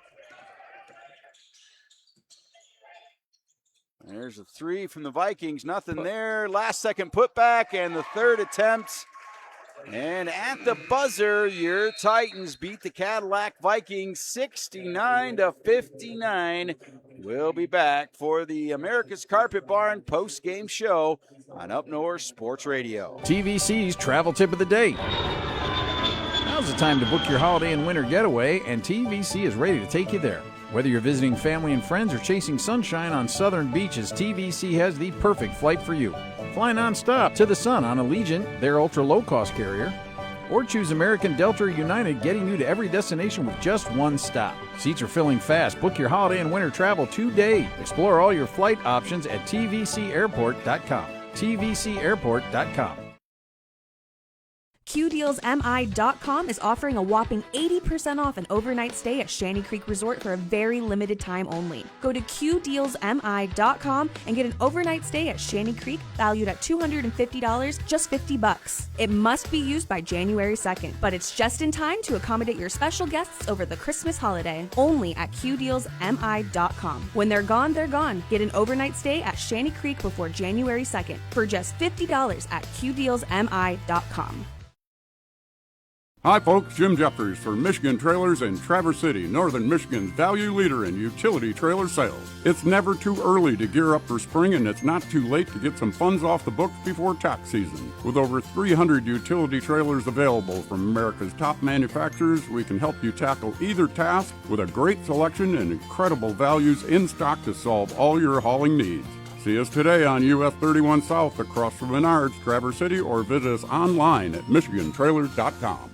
There's a three from the Vikings. Nothing there. Last second putback and the third attempt. And at the buzzer, your Titans beat the Cadillac Vikings 69-59. We'll be back for the America's Carpet Barn post-game show on Up North Sports Radio. TVC's travel tip of the day. Now's the time to book your holiday and winter getaway, and TVC is ready to take you there. Whether you're visiting family and friends or chasing sunshine on southern beaches, TVC has the perfect flight for you. Fly nonstop to the sun on Allegiant, their ultra low-cost carrier, or choose American Delta or United, getting you to every destination with just one stop. Seats are filling fast. Book your holiday and winter travel today. Explore all your flight options at tvcairport.com. tvcairport.com. QDealsMI.com is offering a whopping 80% off an overnight stay at Shanty Creek Resort for a very limited time only. Go to QDealsMI.com and get an overnight stay at Shanty Creek valued at $250, just $50. It must be used by January 2nd, but it's just in time to accommodate your special guests over the Christmas holiday. Only at QDealsMI.com. When they're gone, they're gone. Get an overnight stay at Shanty Creek before January 2nd for just $50 at QDealsMI.com. Hi folks, Jim Jeffries for Michigan Trailers in Traverse City, Northern Michigan's value leader in utility trailer sales. It's never too early to gear up for spring, and it's not too late to get some funds off the books before tax season. With over 300 utility trailers available from America's top manufacturers, we can help you tackle either task with a great selection and incredible values in stock to solve all your hauling needs. See us today on US 31 South across from Menards, Traverse City, or visit us online at michigantrailers.com.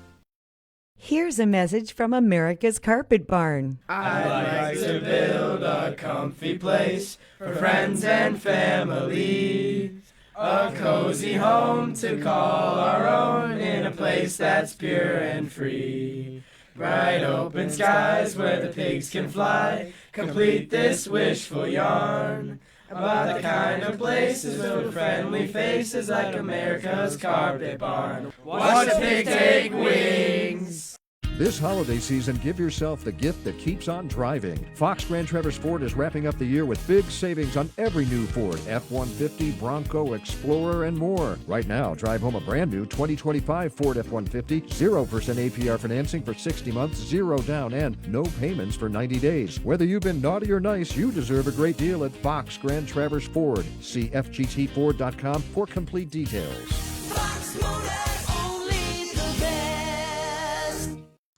Here's a message from America's Carpet Barn. I'd like to build a comfy place for friends and family. A cozy home to call our own in a place that's pure and free. Bright open skies where the pigs can fly. Complete this wishful yarn about the kind of places with friendly faces like America's Carpet Barn. Watch the pig take wings. This holiday season, give yourself the gift that keeps on driving. Fox Grand Traverse Ford is wrapping up the year with big savings on every new Ford, F-150, Bronco, Explorer, and more. Right now, drive home a brand new 2025 Ford F-150, 0% APR financing for 60 months, 0 down, and no payments for 90 days. Whether you've been naughty or nice, you deserve a great deal at Fox Grand Traverse Ford. See FGTFord.com for complete details.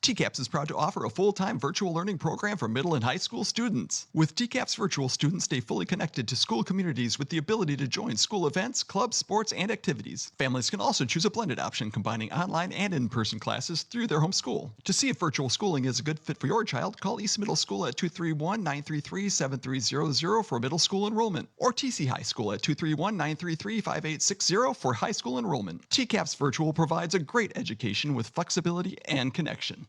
TCAPS is proud to offer a full-time virtual learning program for middle and high school students. With TCAPS Virtual, students stay fully connected to school communities with the ability to join school events, clubs, sports, and activities. Families can also choose a blended option combining online and in-person classes through their home school. To see if virtual schooling is a good fit for your child, call East Middle School at 231-933-7300 for middle school enrollment, or TC High School at 231-933-5860 for high school enrollment. TCAPS Virtual provides a great education with flexibility and connection.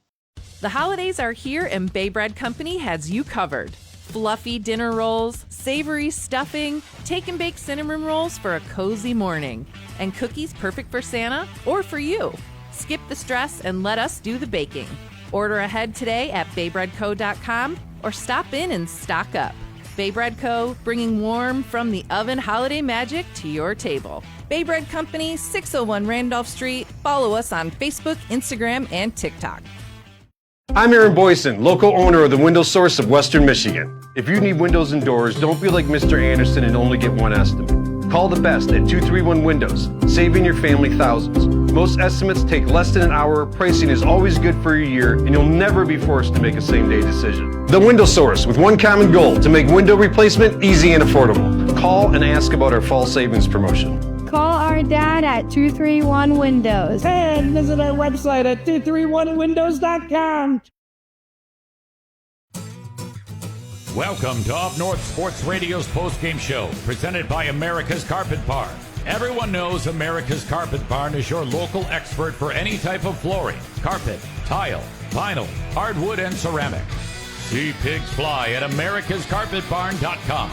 The holidays are here and Bay Bread Company has you covered. Fluffy dinner rolls, savory stuffing, take and bake cinnamon rolls for a cozy morning, and cookies perfect for Santa or for you. Skip the stress and let us do the baking. Order ahead today at baybreadco.com or stop in and stock up. Bay Bread Co., bringing warm from the oven holiday magic to your table. Bay Bread Company, 601 Randolph Street. Follow us on Facebook, Instagram, and TikTok. I'm Aaron Boyson, local owner of the Window Source of Western Michigan. If you need windows and doors, don't be like Mr. Anderson and only get one estimate. Call the best at 231 Windows, saving your family thousands. Most estimates take less than an hour, pricing is always good for a year, and you'll never be forced to make a same-day decision. The Window Source, with one common goal, to make window replacement easy and affordable. Call and ask about our fall savings promotion. Call our dad at 231 Windows. And visit our website at 231windows.com. Welcome to Up North Sports Radio's postgame show, presented by America's Carpet Barn. Everyone knows America's Carpet Barn is your local expert for any type of flooring, carpet, tile, vinyl, hardwood, and ceramic. See pigs fly at americascarpetbarn.com.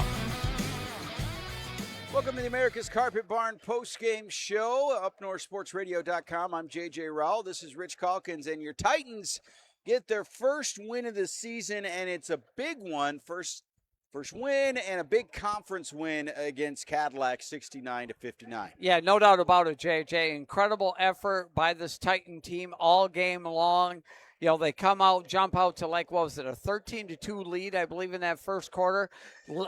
Welcome to the America's Carpet Barn postgame show, upnorthsportsradio.com. I'm J.J. Rowell. This is Rich Calkins, and your Titans get their first win of the season, and it's a big one. First win and a big conference win against Cadillac, 69-59. Yeah, no doubt about it, JJ. Incredible effort by this Titan team all game long. You know, they come out, jump out to a 13-2 lead, I believe, in that first quarter.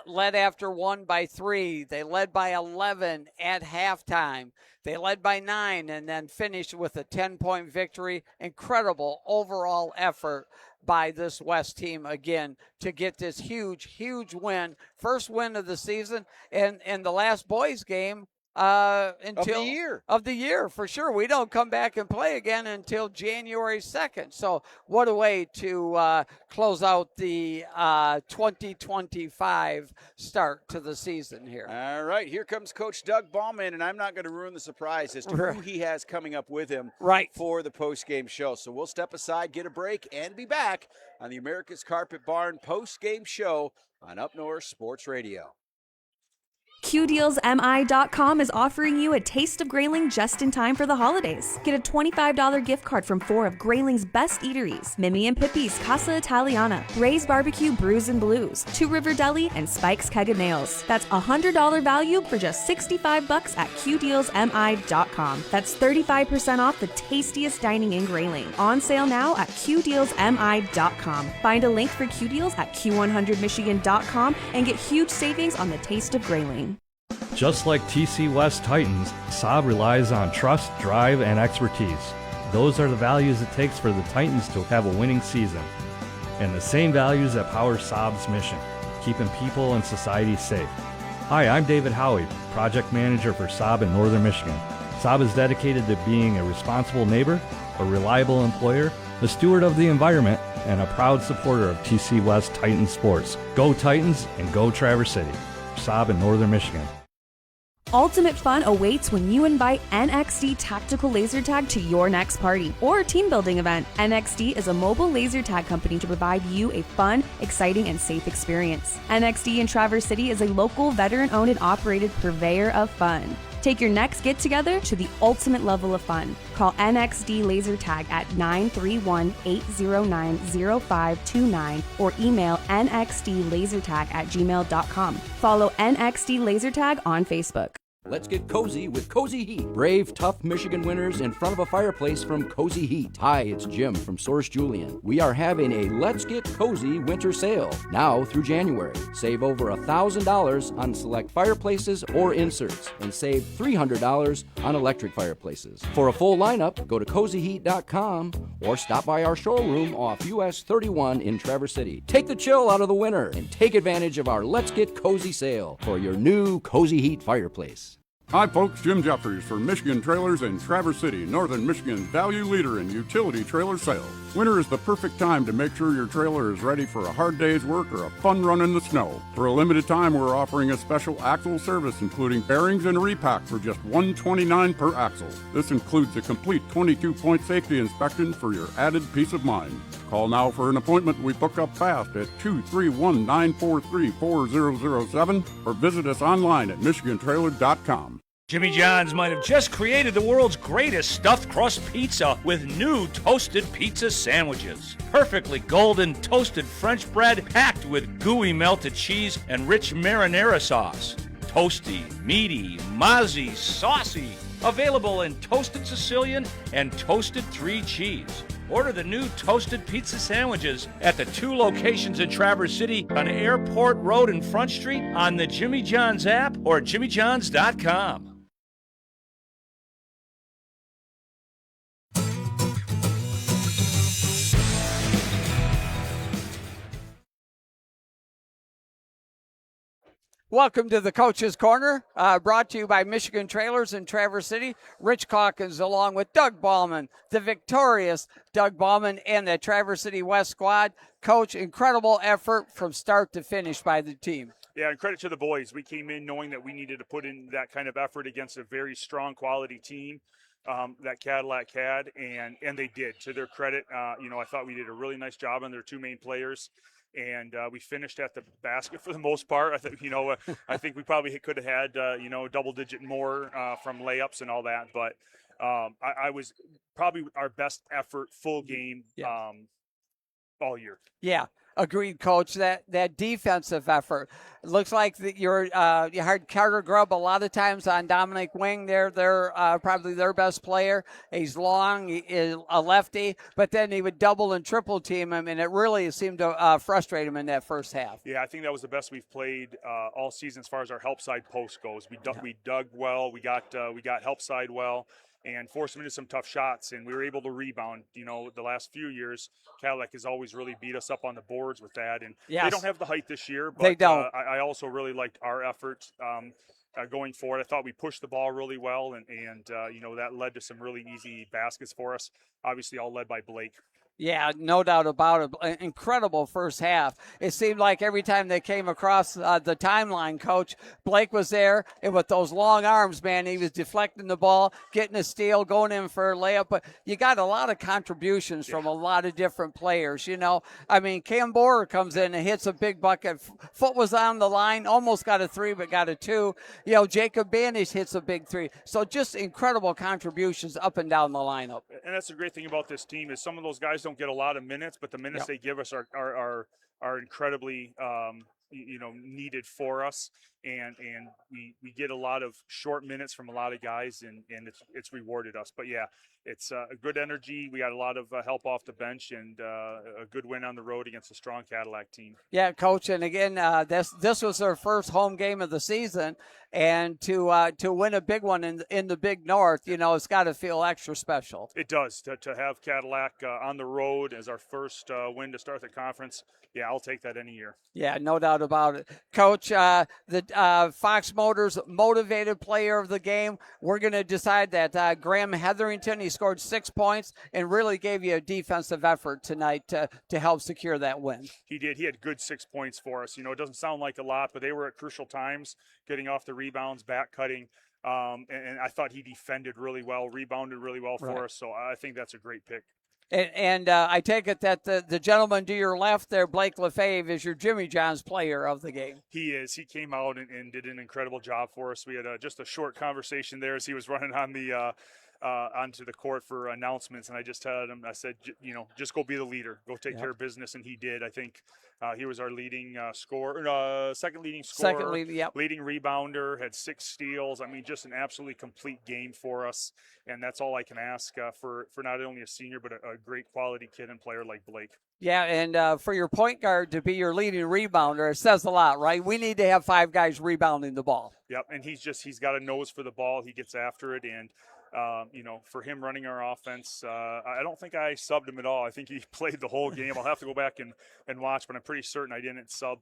Led after 1 by 3. They led by 11 at halftime. They led by 9 and then finished with a 10-point victory. Incredible overall effort by this West team, again, to get this huge win. First win of the season. And the last boys game, until of the year for sure. We don't come back and play again until January 2nd. So what a way to close out the 2025 start to the season here. All right, here comes Coach Doug Ballman, and I'm not going to ruin the surprise as to who he has coming up with him for the postgame show. So we'll step aside, get a break, and be back on the America's Carpet Barn postgame show on Up North Sports Radio. QDealsMI.com is offering you a taste of Grayling just in time for the holidays. Get a $25 gift card from 4 of Grayling's best eateries: Mimi and Pippi's Casa Italiana, Ray's Barbecue Brews and Blues, Two River Deli, and Spike's Keg of Nails. That's $100 value for just $65 at QDealsMI.com. That's 35% off the tastiest dining in Grayling. On sale now at QDealsMI.com. Find a link for QDeals at Q100Michigan.com and get huge savings on the taste of Grayling. Just like TC West Titans, Saab relies on trust, drive, and expertise. Those are the values it takes for the Titans to have a winning season. And the same values that power Saab's mission, keeping people and society safe. Hi, I'm David Howie, Project Manager for Saab in Northern Michigan. Saab is dedicated to being a responsible neighbor, a reliable employer, a steward of the environment, and a proud supporter of TC West Titans sports. Go Titans and go Traverse City. Saab in Northern Michigan. Ultimate fun awaits when you invite NXD Tactical Laser Tag to your next party or team building event. NXD is a mobile laser tag company to provide you a fun, exciting, and safe experience. NXD in Traverse City is a local, veteran-owned and operated purveyor of fun. Take your next get-together to the ultimate level of fun. Call NXD Laser Tag at 931-809-0529 or email nxdlasertag@gmail.com. Follow NXD Laser Tag on Facebook. Let's get cozy with Cozy Heat. Brave, tough Michigan winters in front of a fireplace from Cozy Heat. Hi, it's Jim from Source Julian. We are having a Let's Get Cozy winter sale now through January. Save over $1,000 on select fireplaces or inserts and save $300 on electric fireplaces. For a full lineup, go to cozyheat.com or stop by our showroom off US 31 in Traverse City. Take the chill out of the winter and take advantage of our Let's Get Cozy sale for your new Cozy Heat fireplace. Hi folks, Jim Jeffries for Michigan Trailers in Traverse City, Northern Michigan's value leader in utility trailer sales. Winter is the perfect time to make sure your trailer is ready for a hard day's work or a fun run in the snow. For a limited time, we're offering a special axle service including bearings and repack for just $129 per axle. This includes a complete 22-point safety inspection for your added peace of mind. Call now for an appointment. We book up fast at 231-943-4007 or visit us online at michigantrailer.com. Jimmy John's might have just created the world's greatest stuffed crust pizza with new toasted pizza sandwiches. Perfectly golden toasted French bread packed with gooey melted cheese and rich marinara sauce. Toasty, meaty, mozzie, saucy. Available in toasted Sicilian and toasted 3 cheese. Order the new toasted pizza sandwiches at the 2 locations in Traverse City on Airport Road and Front Street, on the Jimmy John's app or jimmyjohns.com. Welcome to the Coach's Corner, brought to you by Michigan Trailers in Traverse City. Rich Calkins along with Doug Ballman, the victorious Doug Ballman and the Traverse City West squad. Coach, incredible effort from start to finish by the team. Yeah, and credit to the boys. We came in knowing that we needed to put in that kind of effort against a very strong quality team that Cadillac had, and they did. To their credit, I thought we did a really nice job on their 2 main players. And we finished at the basket for the most part. I think, I think we probably could have had, double-digit more from layups and all that. But I was probably our best effort, full game, all year. Yeah, agreed, Coach. That defensive effort. It looks like that you had Carter Grubb a lot of times on Dominic Wing. They're probably their best player. He's long, he is a lefty, but then he would double and triple team him, and it really seemed to frustrate him in that first half. Yeah, I think that was the best we've played all season as far as our help side post goes. We dug well. We got help side well, and forced them into some tough shots, and we were able to rebound. The last few years, Cadillac has always really beat us up on the boards with that, and they don't have the height this year, but they don't. I also really liked our effort going forward. I thought we pushed the ball really well, and that led to some really easy baskets for us, obviously all led by Blake. Yeah, no doubt about it. An incredible first half. It seemed like every time they came across the timeline, Coach, Blake was there, and with those long arms, man, he was deflecting the ball, getting a steal, going in for a layup. But you got a lot of contributions from a lot of different players. Cam Borer comes in and hits a big bucket. Foot was on the line, almost got a 3, but got a 2. Jacob Banish hits a big 3. So just incredible contributions up and down the lineup. And that's the great thing about this team is some of those guys don't get a lot of minutes, but the minutes they give us are incredibly needed for us, and we get a lot of short minutes from a lot of guys, and it's rewarded us. But yeah, it's a good energy. We got a lot of help off the bench, and a good win on the road against a strong Cadillac team. Yeah, Coach, and again, this was their first home game of the season, and to win a big one in the Big North, it's got to feel extra special. It does to have Cadillac on the road as our first win to start the conference. Yeah, I'll take that any year. Yeah, no doubt about it. Coach, the Fox Motors motivated player of the game, we're going to decide that Graham Hetherington, he scored 6 points and really gave you a defensive effort tonight to help secure that win. He did. He had good 6 points for us. It doesn't sound like a lot, but they were at crucial times, getting off the rebounds, back cutting. And I thought he defended really well, rebounded really well for us. So I think that's a great pick. And I take it that the gentleman to your left there, Blake Lefebvre, is your Jimmy John's player of the game. He is. He came out and did an incredible job for us. We had just a short conversation there as he was running on the onto the court for announcements, and I just told him, I said, just go be the leader, go take care of business, and he did. I think he was our leading second leading scorer, leading rebounder, had 6 steals. I mean, just an absolutely complete game for us, and that's all I can ask for not only a senior but a great quality kid and player like Blake. Yeah, and for your point guard to be your leading rebounder, it says a lot, right? We need to have 5 guys rebounding the ball. Yep, and he's got a nose for the ball. He gets after it, and for him running our offense, I don't think I subbed him at all. I think he played the whole game. I'll have to go back and watch, but I'm pretty certain I didn't sub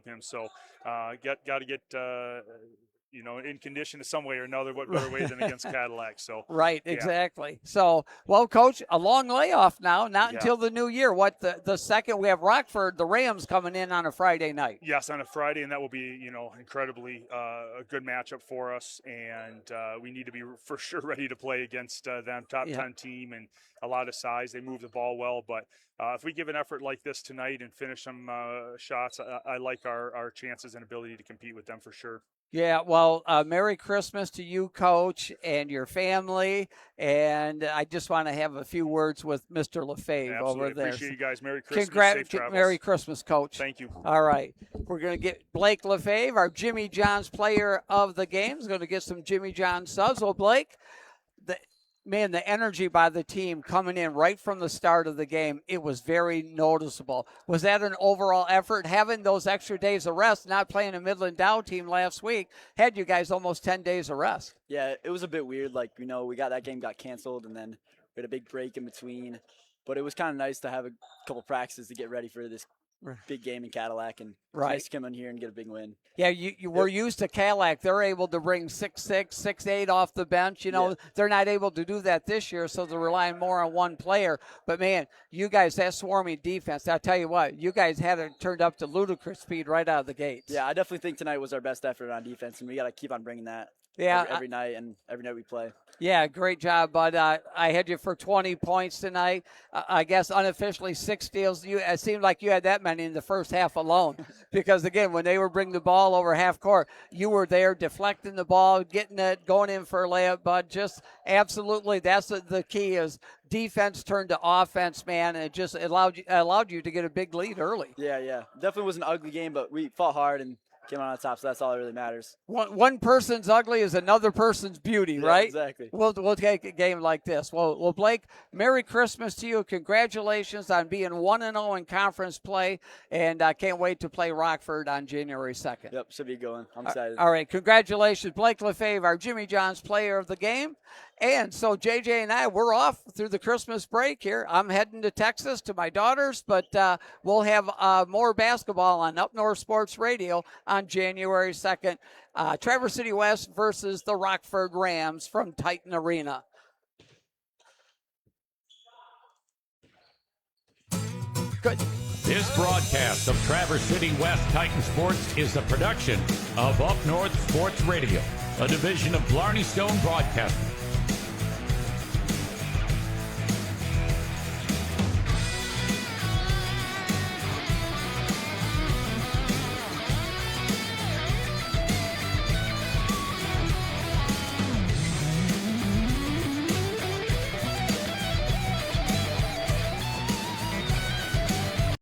him. So got to get in condition in some way or another. What better way than against Cadillac? So right, exactly. So, well, Coach, a long layoff now, not until the new year. What the second we have Rockford, the Rams coming in on a Friday night. Yes, on a Friday, and that will be incredibly a good matchup for us, and we need to be for sure ready to play against them, top 10 team, and a lot of size. They move the ball well, but if we give an effort like this tonight and finish some shots, I like our chances and ability to compete with them for sure. Yeah, well, Merry Christmas to you, Coach, and your family. And I just want to have a few words with Mr. Lefebvre over there. Appreciate you guys. Merry Christmas. Safe travels. Merry Christmas, Coach. Thank you. All right. We're going to get Blake Lefebvre, our Jimmy John's player of the game, is going to get some Jimmy John subs. Well, Blake, the energy by the team coming in right from the start of the game, it was very noticeable. Was that an overall effort? Having those extra days of rest, not playing a Midland Dow team last week, had you guys almost 10 days of rest. Yeah, it was a bit weird. We got that game got canceled, and then we had a big break in between. But it was kind of nice to have a couple practices to get ready for this big game in Cadillac, and nice to come in here and get a big win. Yeah, you were used to Cadillac. They're able to bring 6'6", 6'8" off the bench. They're not able to do that this year, so they're relying more on one player. But, man, you guys, that swarming defense, I'll tell you what, you guys had it turned up to ludicrous speed right out of the gates. Yeah, I definitely think tonight was our best effort on defense, and we got to keep on bringing that every night and every night we play. Yeah, great job, bud. I had you for 20 points tonight. I guess unofficially 6 steals. It seemed like you had that many in the first half alone because, again, when they were bringing the ball over half court, you were there deflecting the ball, getting it, going in for a layup, bud. Just absolutely, that's the key is defense turned to offense, man, and it allowed you to get a big lead early. Yeah. Definitely was an ugly game, but we fought hard and came out on top, so that's all that really matters. One person's ugly is another person's beauty, right? Exactly. We'll take a game like this. Well, Blake, Merry Christmas to you. Congratulations on being 1-0 in conference play, and I can't wait to play Rockford on January 2nd. Yep, should be going. I'm excited. All right, congratulations, Blake Lefebvre, our Jimmy John's player of the game. And so JJ and I, we're off through the Christmas break here. I'm heading to Texas to my daughters, but we'll have more basketball on Up North Sports Radio on January 2nd. Traverse City West versus the Rockford Rams from Titan Arena. Good. This broadcast of Traverse City West Titan Sports is a production of Up North Sports Radio, a division of Blarney Stone Broadcasting.